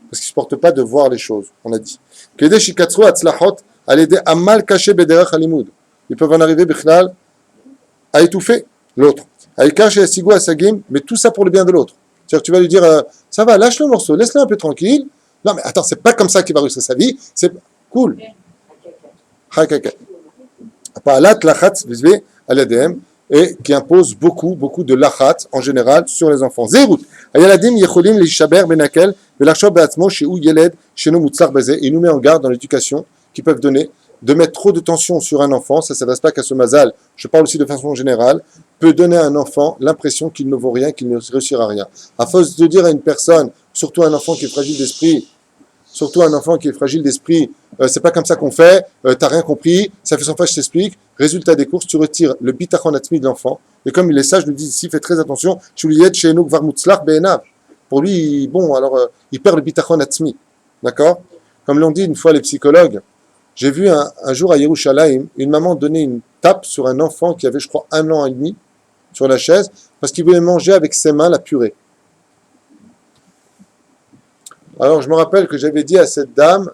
Parce qu'ils ne supportent pas de voir les choses, on a dit. Ils peuvent en arriver, bichlal, à étouffer l'autre. Mais tout ça pour le bien de l'autre. C'est-à-dire que tu vas lui dire, ça va, lâche le morceau, laisse-le un peu tranquille. Non, mais attends, c'est pas comme ça qu'il va réussir sa vie. C'est cool. Et qui impose beaucoup de lachat en général sur les enfants. Zérout. Il nous met en garde dans l'éducation qu'ils peuvent donner de mettre trop de tension sur un enfant, ça ne s'adresse pas qu'à ce mazal, je parle aussi de façon générale, peut donner à un enfant l'impression qu'il ne vaut rien, qu'il ne réussira rien. À force de dire à une personne, surtout un enfant qui est fragile d'esprit, c'est pas comme ça qu'on fait, t'as rien compris, ça fait 100 fois que je t'explique. Résultat des courses, tu retires le bitachon atmi de l'enfant, et comme il est sage, je lui dis ici, fais très attention, pour lui, bon, alors, il perd le bitachon atmi, d'accord? Comme l'ont dit une fois les psychologues, j'ai vu un jour à Yerushalayim, une maman donner une tape sur un enfant qui avait, je crois, 1 an et demi, sur la chaise, parce qu'il voulait manger avec ses mains la purée. Alors, je me rappelle que j'avais dit à cette dame,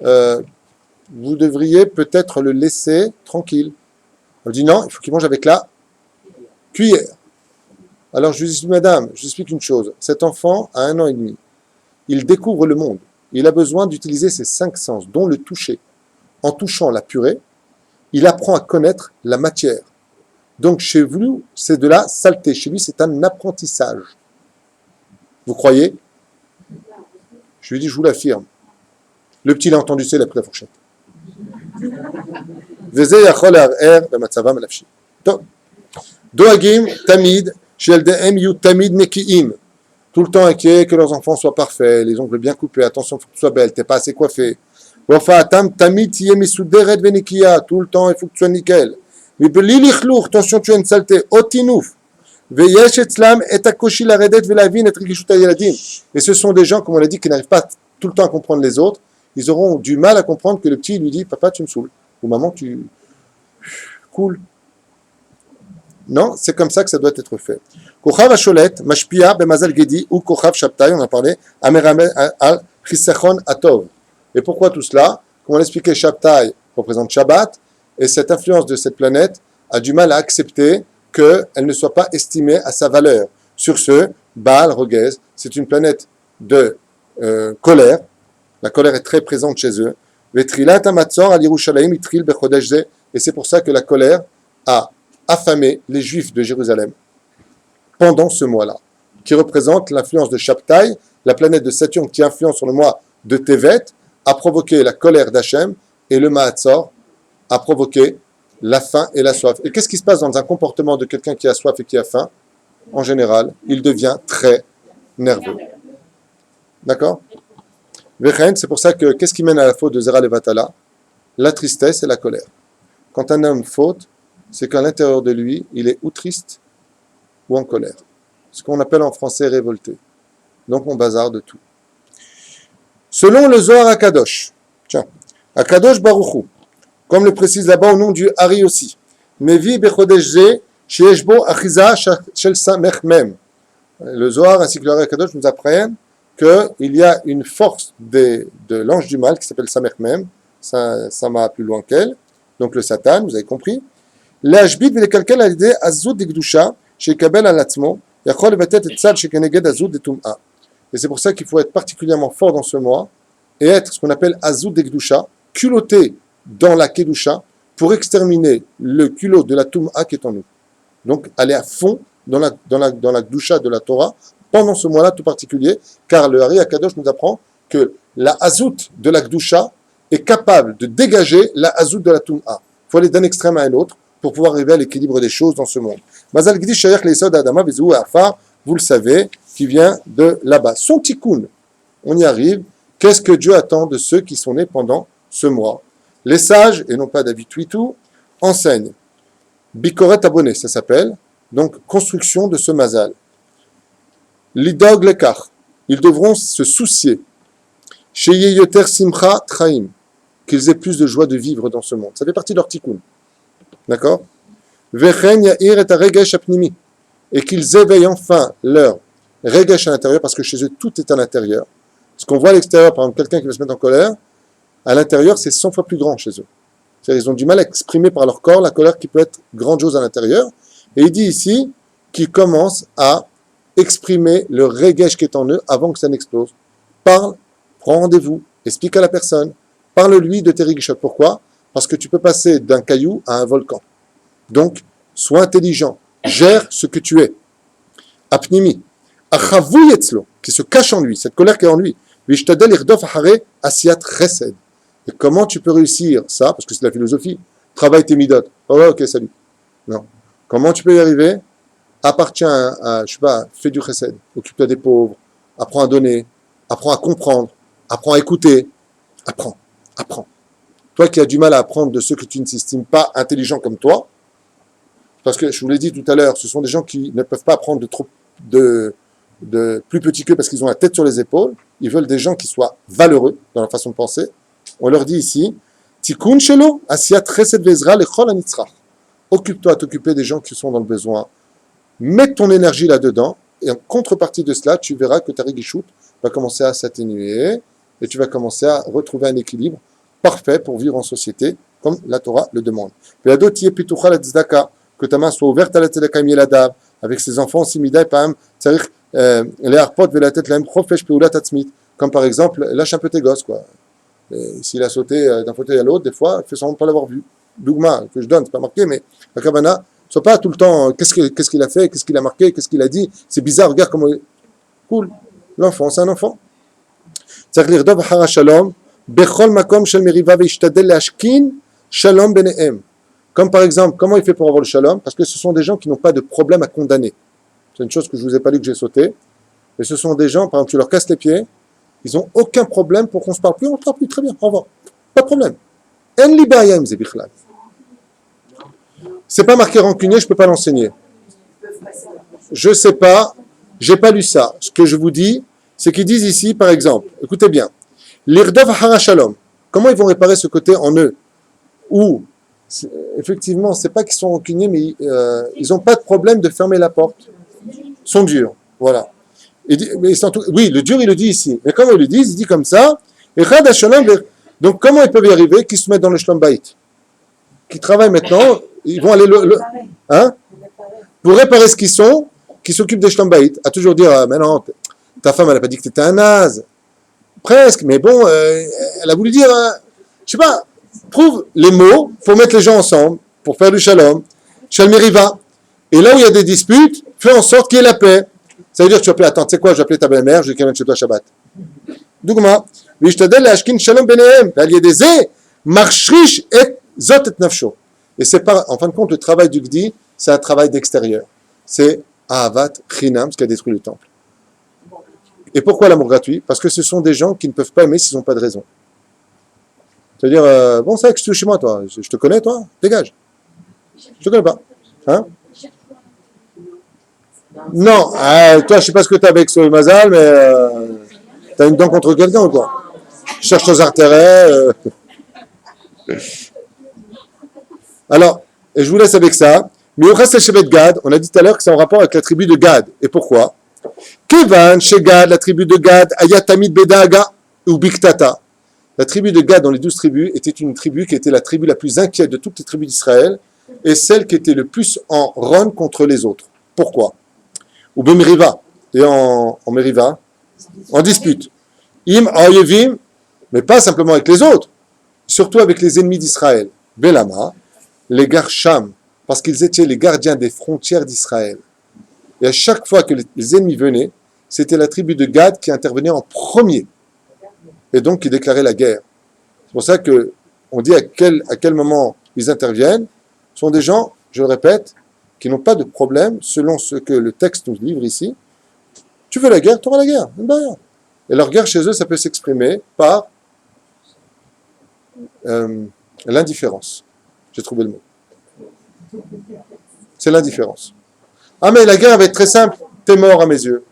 vous devriez peut-être le laisser tranquille. Elle dit non, il faut qu'il mange avec la cuillère. Alors, je lui dis, madame, je vous explique une chose. Cet enfant a 1 an et demi. Il découvre le monde. Il a besoin d'utiliser ses 5 sens, dont le toucher. En touchant la purée, il apprend à connaître la matière. Donc, chez vous, c'est de la saleté. Chez lui, c'est un apprentissage. Vous croyez? Je lui dis, je vous l'affirme. Le petit l'a entendu, c'est il a pris la fourchette. Doagim, tamid, sheldehem yu tamid mekiim. Tout le temps inquiet que leurs enfants soient parfaits, les ongles bien coupés, attention, il faut que tu sois belle, t'es pas assez coiffée. Wafaatam tamid tiye misuderet venikia. Tout le temps, il faut que tu sois nickel. Attention, tu as une saleté. Otinouf. Et ce sont des gens, comme on l'a dit, qui n'arrivent pas tout le temps à comprendre les autres. Ils auront du mal à comprendre que le petit lui dit, papa, tu me saoules. Ou maman, tu... Cool. Non, c'est comme ça que ça doit être fait. Kochav Asholet, Mashpia, Bemazal Gedi, ou Kochav Shabtai, on a parlé, Amerame al Chisachon Atov. Et pourquoi tout cela? Comme on l'expliquait, Shabtai représente Shabbat, et cette influence de cette planète a du mal à accepter qu'elle ne soit pas estimée à sa valeur. Sur ce, Baal Rogez, c'est une planète de colère. La colère est très présente chez eux. Et c'est pour ça que la colère a affamé les Juifs de Jérusalem pendant ce mois-là, qui représente l'influence de Shabtai, la planète de Saturne qui influence sur le mois de Tevet, a provoqué la colère d'Hachem, et le Mahatzor a provoqué la faim et la soif. Et qu'est-ce qui se passe dans un comportement de quelqu'un qui a soif et qui a faim? En général, il devient très nerveux. D'accord? C'est pour ça que, qu'est-ce qui mène à la faute de Zera Levatala? La tristesse et la colère. Quand un homme faute, c'est qu'à l'intérieur de lui, il est ou triste ou en colère. Ce qu'on appelle en français révolté. Donc on bazarde tout. Selon le Zohar Akadosh, tiens, Akadosh Baruchu, comme le précise là-bas au nom du Hari aussi, Mevi Bechodeshze, Shieshbo Achiza Shel Samech Mem. Le Zohar ainsi que le Hari Akadosh nous apprennent qu'il y a une force de l'ange du mal qui s'appelle Samech Mem, ça m'a plus loin qu'elle, donc le Satan, vous avez compris. L'Ashbit Velkalkel a l'idée Azoud de Gdusha, chez Kabel al-Atzmo, Yachol Vetet et Tzad chez Keneged Azoud de Tum'a. Et c'est pour ça qu'il faut être particulièrement fort dans ce mois et être ce qu'on appelle Azoud de Gdusha, culotté dans la Kedusha pour exterminer le culot de la Tum'a qui est en nous. Donc aller à fond dans la Gdusha de la Torah pendant ce mois-là tout particulier, car le Hari Akadosh nous apprend que la Azout de la Gdusha est capable de dégager la Azout de la Tum'a. Il faut aller d'un extrême à un autre pour pouvoir arriver à l'équilibre des choses dans ce monde. Mazal Gdi Shayach Leisod Adama Vezou Afar, vous le savez, qui vient de là-bas. Son tikkun, on y arrive. Qu'est-ce que Dieu attend de ceux qui sont nés pendant ce mois? Les sages, et non pas David Twitou, enseignent. Bikoret abonné, ça s'appelle. Donc, construction de ce mazal. L'idog lekar, ils devront se soucier. Chez Yeyoter Simcha Traim, qu'ils aient plus de joie de vivre dans ce monde. Ça fait partie de leur tikkun. D'accord? Vechen Yair et Regesh Apnimi, et qu'ils éveillent enfin leur Regesh à l'intérieur, parce que chez eux, tout est à l'intérieur. Ce qu'on voit à l'extérieur, par exemple, quelqu'un qui va se mettre en colère, à l'intérieur, c'est 100 fois plus grand chez eux. C'est-à-dire, ils ont du mal à exprimer par leur corps la colère qui peut être grandiose à l'intérieur. Et il dit ici qu'ils commencent à exprimer le regesh qui est en eux avant que ça n'explose. Parle, prends rendez-vous, explique à la personne, parle-lui de tes regeshot. Pourquoi? Parce que tu peux passer d'un caillou à un volcan. Donc, sois intelligent, gère ce que tu es. Apnimi, achavou yetzlo, qui se cache en lui, cette colère qui est en lui. Vishtadel irdof hare asiat chesed. Et comment tu peux réussir ça? Parce que c'est la philosophie. Travaille tes midot. Oh ouais, ok, salut. Non. Comment tu peux y arriver? Appartiens à, je sais pas, fais du chesed. Occupe-toi des pauvres. Apprends à donner. Apprends à comprendre. Apprends à écouter. Apprends. Apprends. Toi qui as du mal à apprendre de ceux que tu ne t'estimes pas intelligents comme toi, parce que je vous l'ai dit tout à l'heure, ce sont des gens qui ne peuvent pas apprendre de plus petits qu'eux parce qu'ils ont la tête sur les épaules. Ils veulent des gens qui soient valeureux dans leur façon de penser. On leur dit ici, Tikkun shelo, asiyat chesed vezra lechol hanitzrach. Occupe-toi à t'occuper des gens qui sont dans le besoin. Mets ton énergie là-dedans, et en contrepartie de cela, tu verras que ta réguichoute va commencer à s'atténuer, et tu vas commencer à retrouver un équilibre parfait pour vivre en société, comme la Torah le demande. Que ta main soit ouverte à la tzedaka mieladav, avec ses enfants, simida et pam, tzarich, les harpot, la tête, l'aim, chofesh, peulat atzmit. Comme par exemple, lâche un peu tes gosses, quoi. S'il a sauté d'un fauteuil à l'autre, des fois, il fait semblant de ne pas l'avoir vu. Dougma, que je donne, c'est pas marqué, mais la Kavana, soit pas tout le temps, qu'est-ce qu'il a fait, qu'est-ce qu'il a marqué, qu'est-ce qu'il a dit, c'est bizarre, regarde comment il... Cool. L'enfant, c'est un enfant. Tzarich lirdov hara shalom, bechol makom shel meriva veishtadel lashkin, shalom benehem. Comme par exemple, comment il fait pour avoir le shalom? Parce que ce sont des gens qui n'ont pas de problème à condamner. C'est une chose que je ne vous ai pas dit que j'ai sauté. Mais ce sont des gens, par exemple, tu leur casses les pieds, ils n'ont aucun problème pour qu'on ne se parle plus, on ne se parle plus, très bien, au revoir. Pas de problème. En libayam zebichlal. C'est pas marqué rancunier, je ne peux pas l'enseigner. Je ne sais pas, j'ai pas lu ça. Ce que je vous dis, c'est qu'ils disent ici, par exemple, écoutez bien, l'irdav hara shalom. Comment ils vont réparer ce côté en eux? Où effectivement, c'est pas qu'ils sont rancuniers, mais ils n'ont pas de problème de fermer la porte. Ils sont durs, voilà. Mais oui, le dur, il le dit ici. Mais comment il le dit? Il dit comme ça. Donc, comment ils peuvent y arriver? Qu'ils se mettent dans le shlom bayit, qui travaillent maintenant, ils vont aller hein? Pour réparer ce qu'ils sont, qui s'occupent des shlom bayit, à toujours dire, mais non, ta femme, elle n'a pas dit que tu étais un naze. Presque, mais bon, elle a voulu dire, je sais pas, trouve les mots pour mettre les gens ensemble, pour faire du shalom, shalmeriva. Et là où il y a des disputes, fais en sorte qu'il y ait la paix. Ça veut dire que tu vas appeler, attends, tu sais quoi, je vais appeler ta belle-mère, je vais qu'elle vienne chez toi Shabbat. Dougma, vishtadel lashkin shalom benehem, valiedeze, marshrish et zot et nafsho. Et c'est pas, en fin de compte, le travail du Gdi, c'est un travail d'extérieur. C'est Ahavat Chinam, ce qui a détruit le temple. Et pourquoi l'amour gratuit? Parce que ce sont des gens qui ne peuvent pas aimer s'ils n'ont pas de raison. C'est-à-dire, bon, c'est vrai que tu es chez moi, toi. Je te connais, toi? Dégage. Je te connais pas. Hein? Non, toi, je sais pas ce que tu as avec ce Mazal, mais tu as une dent contre quelqu'un ou quoi? Cherche tes intérêts. Alors, et je vous laisse avec ça. Mais au reste, Shevet Gad, on a dit tout à l'heure que c'est en rapport avec la tribu de Gad. Et pourquoi? Kevan, chez Gad, la tribu de Gad, Ayatamid Bedaga ou Biktata. La tribu de Gad dans les 12 tribus était une tribu qui était la tribu la plus inquiète de toutes les tribus d'Israël et celle qui était le plus en ron contre les autres. Pourquoi? Ou Meriva, et en Meriva, en dispute. Im Ayevim, mais pas simplement avec les autres, surtout avec les ennemis d'Israël. Belama, les Garsham, parce qu'ils étaient les gardiens des frontières d'Israël. Et à chaque fois que les ennemis venaient, c'était la tribu de Gad qui intervenait en premier. Et donc qui déclarait la guerre. C'est pour ça qu'on dit à quel moment ils interviennent. sont des gens, je le répète, qui n'ont pas de problème selon ce que le texte nous livre ici. Tu veux la guerre, tu auras la guerre. Et leur guerre chez eux, ça peut s'exprimer par l'indifférence. J'ai trouvé le mot. C'est l'indifférence. Ah mais la guerre va être très simple. T'es mort à mes yeux.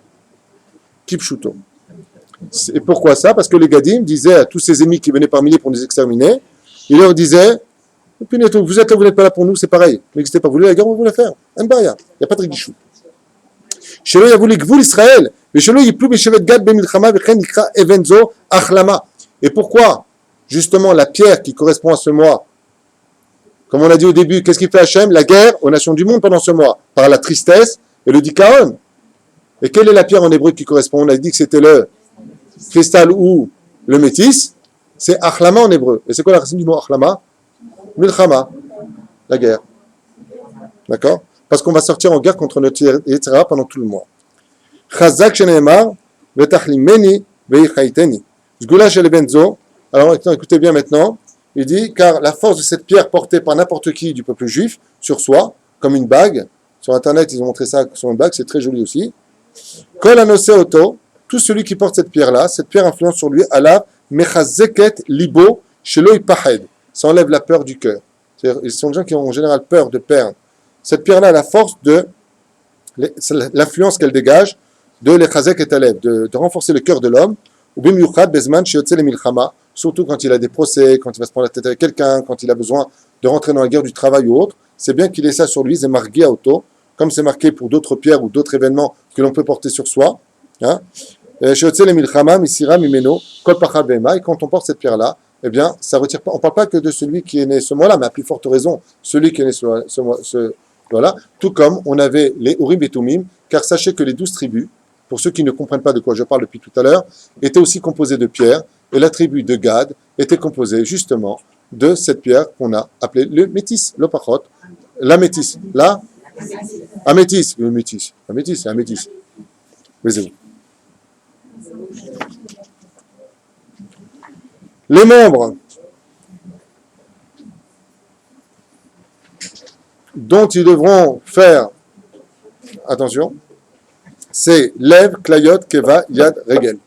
Kipchuto. Et pourquoi ça? Parce que les Gadim disaient à tous ces ennemis qui venaient par milliers pour nous exterminer, ils leur disaient, vous êtes là, vous n'êtes pas là pour nous, c'est pareil. N'existez pas, vous voulez la guerre, on va vous la faire. Il n'y a pas de rigichou. Chez eux, il y a voulu Gvoul Israël, mais chez eux, il y a plus Beshevet Gad Bemilchama, Vechen Ikra Evenzo Achlama. Et pourquoi? Justement, la pierre qui correspond à ce mois, comme on a dit au début, qu'est-ce qu'il fait Hachem? La guerre aux nations du monde pendant ce mois, par la tristesse et le dikaon. Et quelle est la pierre en hébreu qui correspond? On a dit que c'était le cristal ou le métis. C'est Achlama en hébreu. Et c'est quoi la racine du mot Achlama? Milchama, la guerre. D'accord? Parce qu'on va sortir en guerre contre notre Yetzirah pendant tout le mois. Chazak sheneemar, vetachlimeni, veichaiteni. Zgula shel benzo. Alors écoutez bien maintenant. Il dit, car la force de cette pierre portée par n'importe qui du peuple juif sur soi, comme une bague, sur internet ils ont montré ça sur une bague, c'est très joli aussi. Kol anose oto, tout celui qui porte cette pierre-là, cette pierre influence sur lui, ala mechazeket libo sheloi pahed. Ça enlève la peur du cœur. C'est-à-dire, ils sont des gens qui ont en général peur de perdre. Cette pierre-là a la force de l'influence qu'elle dégage de l'echazek et alev, de renforcer le cœur de l'homme. Ou bim yuchad bezman sheyotze le milchama, surtout quand il a des procès, quand il va se prendre la tête avec quelqu'un, quand il a besoin de rentrer dans la guerre du travail ou autre. C'est bien qu'il ait ça sur lui, c'est marqué à auto, comme c'est marqué pour d'autres pierres ou d'autres événements que l'on peut porter sur soi. Sheyotze le milchama misira mimeno kol pachad bema. Et quand on porte cette pierre-là, eh bien, ça retire pas. On ne parle pas que de celui qui est né ce mois-là, mais à plus forte raison, celui qui est né ce mois-là. Tout comme on avait les Urim et Tumim, car sachez que les 12 tribus, pour ceux qui ne comprennent pas de quoi je parle depuis tout à l'heure, étaient aussi composées de pierres, et la tribu de Gad était composée justement de cette pierre qu'on a appelée le métis, le pachot, la métis, la amétis, le métis, la métis, c'est amétis. Vas-y. Les membres dont ils devront faire attention, c'est Lev, Klayot, Keva, Yad, Regel.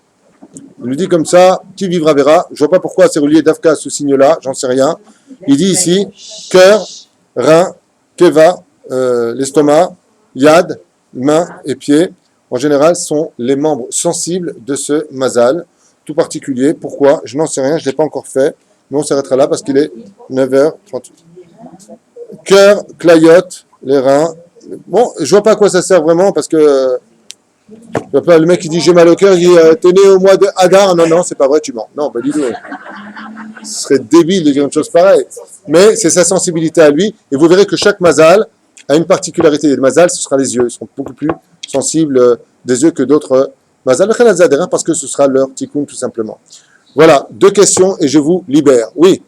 Il nous dit comme ça, qui vivra verra. Je ne vois pas pourquoi c'est relié d'Afka à ce signe-là, j'en sais rien. Il dit ici, cœur, rein, Keva, l'estomac, Yad, main et pied. En général, sont les membres sensibles de ce mazal, tout particulier. Pourquoi? Je n'en sais rien, je ne l'ai pas encore fait. Mais on s'arrêtera là parce qu'il est 9h38. Cœur, Klayot, les reins. Bon, je ne vois pas à quoi ça sert vraiment parce que le mec qui dit j'ai mal au cœur, il dit t'es né au mois de Hadar. Non, c'est pas vrai, tu mens. Non, bah dis-le. Ce serait débile de dire une chose pareille. Mais c'est sa sensibilité à lui. Et vous verrez que chaque mazal a une particularité. Les mazal, ce sera les yeux. Ils sont beaucoup plus sensibles des yeux que d'autres mazal. Parce que ce sera leur tikkun tout simplement. Voilà, 2 questions et je vous libère. Oui.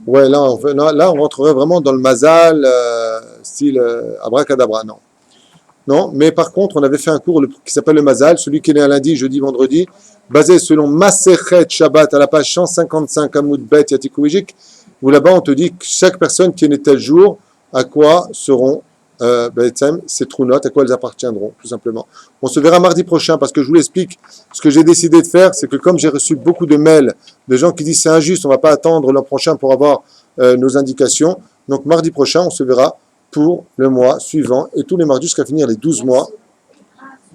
Ouais, là, on rentrerait vraiment dans le mazal, style abracadabra, non. Non, mais par contre, on avait fait un cours qui s'appelle le mazal, celui qui est né à lundi, jeudi, vendredi, basé selon Masechet Shabbat à la page 155 Amoud Bet Yatikouijik, où là-bas on te dit que chaque personne qui est née tel jour, à quoi seront ces trous notes, à quoi elles appartiendront, tout simplement. On se verra mardi prochain parce que je vous l'explique. Ce que j'ai décidé de faire, c'est que comme j'ai reçu beaucoup de mails de gens qui disent c'est injuste, on ne va pas attendre l'an prochain pour avoir nos indications. Donc mardi prochain, on se verra pour le mois suivant et tous les mardis jusqu'à finir les 12 mois.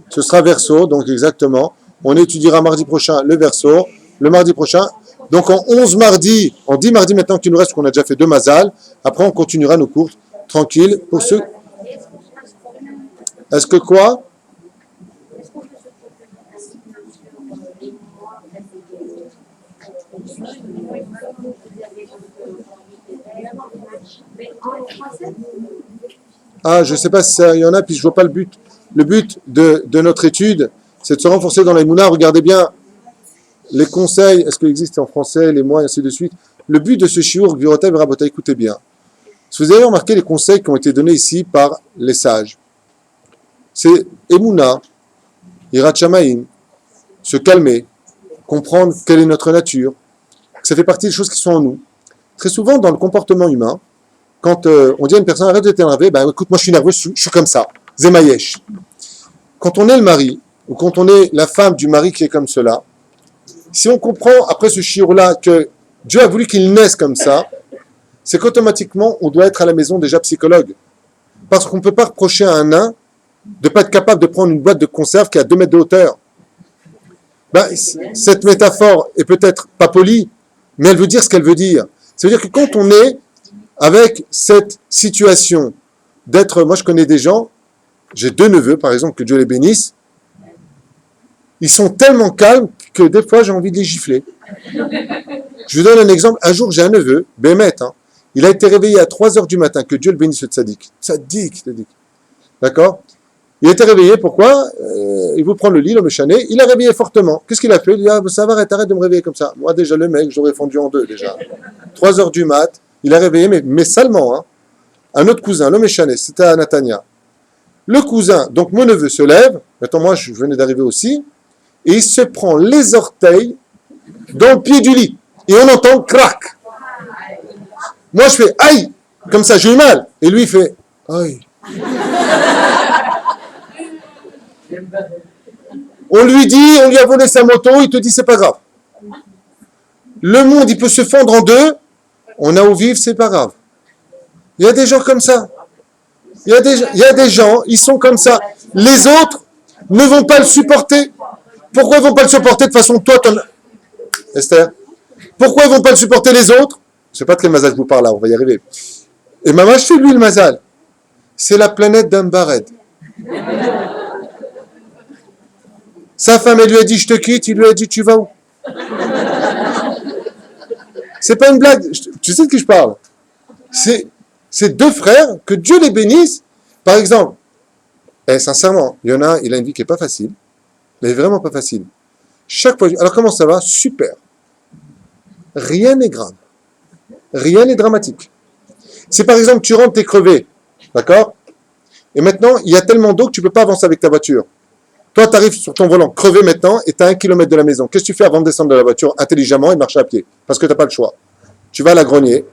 Ce sera verso, donc exactement. On étudiera mardi prochain le verso, le mardi prochain. Donc en 11 mardis, en 10 mardis maintenant qu'il nous reste, qu'on a déjà fait 2 mazal. Après, on continuera nos cours tranquilles pour ceux. Est-ce que quoi? Ah, je ne sais pas si il y en a, puis je ne vois pas le but. Le but de notre étude, c'est de se renforcer dans la mouna. Regardez bien les conseils, est-ce qu'il existe en français, les mois, et ainsi de suite. Le but de ce shiur, Gvirotay et Rabotai, écoutez bien. Si vous avez remarqué les conseils qui ont été donnés ici par les sages, c'est Emouna, Hirat Shamaim, se calmer, comprendre quelle est notre nature, que ça fait partie des choses qui sont en nous. Très souvent, dans le comportement humain, quand on dit à une personne, arrête de t'énerver, ben écoute, moi je suis nerveux, je suis comme ça, zemayesh. Quand on est le mari, ou quand on est la femme du mari qui est comme cela, si on comprend après ce shiur-là que Dieu a voulu qu'il naisse comme ça, c'est qu'automatiquement, on doit être à la maison déjà psychologue. Parce qu'on ne peut pas reprocher à un nain de ne pas être capable de prendre une boîte de conserve qui a 2 mètres de hauteur. Ben, cette métaphore est peut-être pas polie, mais elle veut dire ce qu'elle veut dire. Ça veut dire que quand on est avec cette situation d'être... Moi, je connais des gens, j'ai 2 neveux, par exemple, que Dieu les bénisse, ils sont tellement calmes que des fois, j'ai envie de les gifler. Je vous donne un exemple. Un jour, j'ai un neveu, Bémet, il a été réveillé à 3 heures du matin, que Dieu le bénisse, le tzaddik. Tzaddik. D'accord? Il a été réveillé, pourquoi? Il vous prend le lit, le méchané, il a réveillé fortement. Qu'est-ce qu'il a fait? Il dit, ah, ça va, arrête de me réveiller comme ça. Moi, déjà, le mec, j'aurais fondu en 2, déjà. 3 heures du mat, il a réveillé, mais salement, un autre cousin, le méchané, c'était à Natania. Le cousin, donc mon neveu se lève, maintenant moi, je venais d'arriver aussi, et il se prend les orteils dans le pied du lit. Et on entend crac. Moi, je fais aïe, comme ça, j'ai eu mal. Et lui, il fait aïe. On lui a volé sa moto, il te dit c'est pas grave. Le monde, il peut se fondre en 2, on a où vivre, c'est pas grave. Il y a des gens comme ça. Il y a des gens, ils sont comme ça. Les autres ne vont pas le supporter. Pourquoi ils vont pas le supporter de façon toi, Esther? Pourquoi ils vont pas le supporter les autres? Je sais pas de quel mazal je vous parle là, on va y arriver. Et maman, je fais lui le mazal. C'est la planète d'Ambared. Sa femme, elle lui a dit je te quitte, il lui a dit tu vas où? C'est pas une blague, tu sais de qui je parle? C'est 2 frères, que Dieu les bénisse. Par exemple, sincèrement, il y en a un, il a une vie qui est pas facile, mais vraiment pas facile. Chaque fois, alors comment ça va? Super. Rien n'est grave. Rien n'est dramatique. Si par exemple tu rentres, t'es crevé, d'accord? Et maintenant, il y a tellement d'eau que tu peux pas avancer avec ta voiture. Toi, tu arrives sur ton volant crevé maintenant et tu as 1 kilomètre de la maison. Qu'est-ce que tu fais avant de descendre de la voiture intelligemment et marcher à pied? Parce que tu n'as pas le choix. Tu vas à la grenier.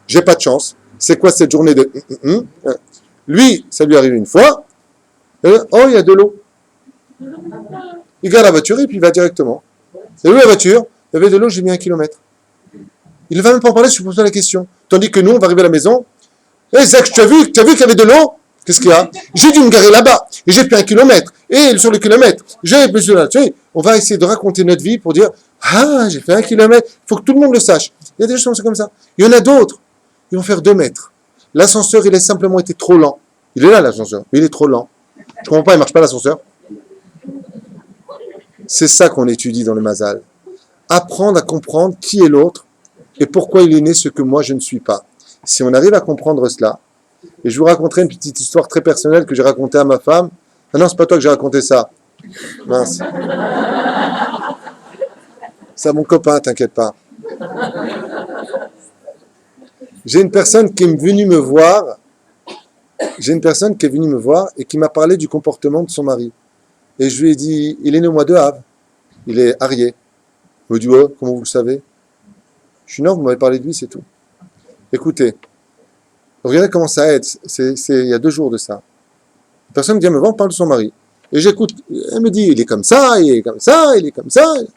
J'ai pas de chance. C'est quoi cette journée de... Lui, ça lui arrive une fois. Oh, il y a de l'eau. Il garde la voiture et puis il va directement. Et où la voiture? Il y avait de l'eau, j'ai mis 1 kilomètre. Il ne va même pas en parler, je pose la question. Tandis que nous, on va arriver à la maison. Zach, tu as vu qu'il y avait de l'eau? Qu'est-ce qu'il y a? J'ai dû me garer là-bas. Et j'ai pris 1 kilomètre. Et sur le kilomètre, j'ai plus de là. Tu sais, on va essayer de raconter notre vie pour dire ah, j'ai fait 1 kilomètre. Il faut que tout le monde le sache. Il y a des gens comme ça. Il y en a d'autres. Ils vont faire 2 mètres. L'ascenseur, il a simplement été trop lent. Il est là, l'ascenseur, mais il est trop lent. Je comprends pas, il ne marche pas l'ascenseur. C'est ça qu'on étudie dans le Mazal. Apprendre à comprendre qui est l'autre et pourquoi il est né ce que moi je ne suis pas. Si on arrive à comprendre cela, et je vous raconterai une petite histoire très personnelle que j'ai racontée à ma femme. Ah non, c'est pas toi que j'ai raconté ça. Mince. C'est à mon copain, t'inquiète pas. J'ai une personne qui est venue me voir. Et qui m'a parlé du comportement de son mari. Et je lui ai dit, il est né au mois de Av. Il est arié. Il me dit, oh, comment vous le savez? Je suis non, vous m'avez parlé de lui, c'est tout. Écoutez, regardez comment ça aide. Il y a 2 jours de ça. Une personne vient me voir, on parle de son mari. Et j'écoute. Elle me dit, il est comme ça, il est comme ça, il est comme ça. Il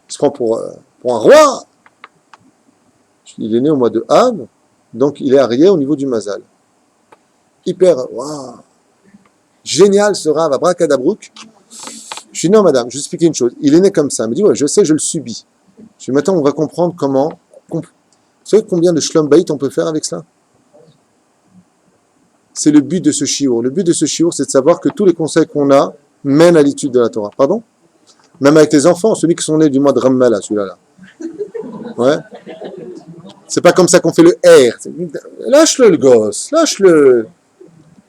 se prend pour un roi. Il est né au mois de Av, donc il est arié au niveau du Mazal. Hyper, waouh, génial ce Rav, abracadabrouk. Je dis non madame, je vais vous expliquer une chose. Il est né comme ça. Elle me dit ouais, je sais, je le subis. Je dis maintenant on va comprendre comment. Vous savez combien de shlom bayit on peut faire avec cela? C'est le but de ce shiur. Le but de ce shiur, c'est de savoir que tous les conseils qu'on a mènent à l'étude de la Torah. Pardon? Même avec les enfants, celui qui sont nés du mois de Rammala, celui-là. Ouais. C'est pas comme ça qu'on fait le R. Lâche-le, le gosse. Lâche-le.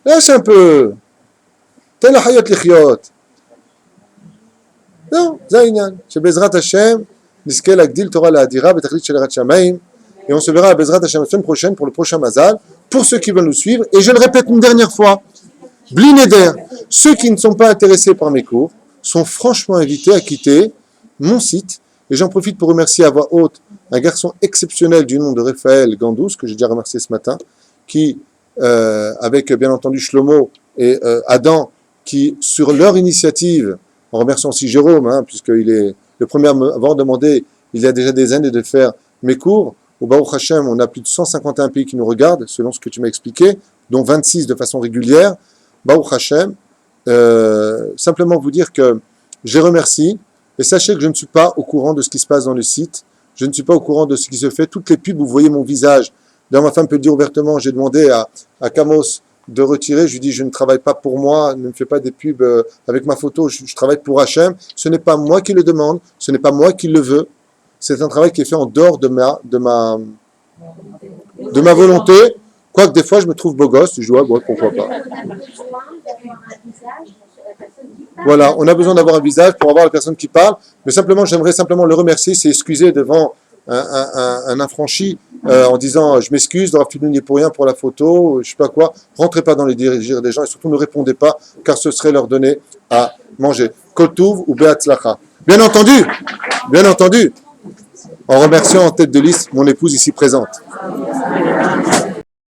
Lâche un peu. Tel hayot lichiot. Non, c'est העניין. שבעזרת השם, נזכה להגדיל תורה לאדירה בתכלית של יראת שמיים, et on se verra à Bezrat Hashem la semaine prochaine pour le prochain Mazal, pour ceux qui veulent nous suivre. Et je le répète une dernière fois, Bli Neder, ceux qui ne sont pas intéressés par mes cours sont franchement invités à quitter mon site Et j'en profite pour remercier à voix haute un garçon exceptionnel du nom de Raphaël Gandous, que j'ai déjà remercié ce matin, qui, avec bien entendu Shlomo et Adam, qui, sur leur initiative, en remerciant aussi Jérôme, puisqu'il est le premier à m'avoir demandé, il y a déjà des années, de faire mes cours. Au Baruch Hashem, on a plus de 151 pays qui nous regardent, selon ce que tu m'as expliqué, dont 26 de façon régulière. Baruch Hashem, simplement vous dire que je les remercie, et sachez que je ne suis pas au courant de ce qui se passe dans le site, je ne suis pas au courant de ce qui se fait. Toutes les pubs, vous voyez mon visage. D'ailleurs, ma femme peut le dire ouvertement, j'ai demandé à Kamos de retirer, je lui dis, je ne travaille pas pour moi, ne me fais pas des pubs avec ma photo, je travaille pour Hachem, ce n'est pas moi qui le demande, ce n'est pas moi qui le veux, c'est un travail qui est fait en dehors de ma volonté, quoique des fois je me trouve beau gosse, je dis, ouais, pourquoi pas. Voilà, on a besoin d'avoir un visage pour avoir la personne qui parle, mais simplement, j'aimerais simplement le remercier, c'est excuser devant un affranchi en disant je m'excuse d'avoir filmé pour rien pour la photo, je sais pas quoi. Rentrez pas dans les désirs des gens et surtout ne répondez pas car ce serait leur donner à manger. Kol Tuv ou Be'atzlacha. Bien entendu, en remerciant en tête de liste mon épouse ici présente.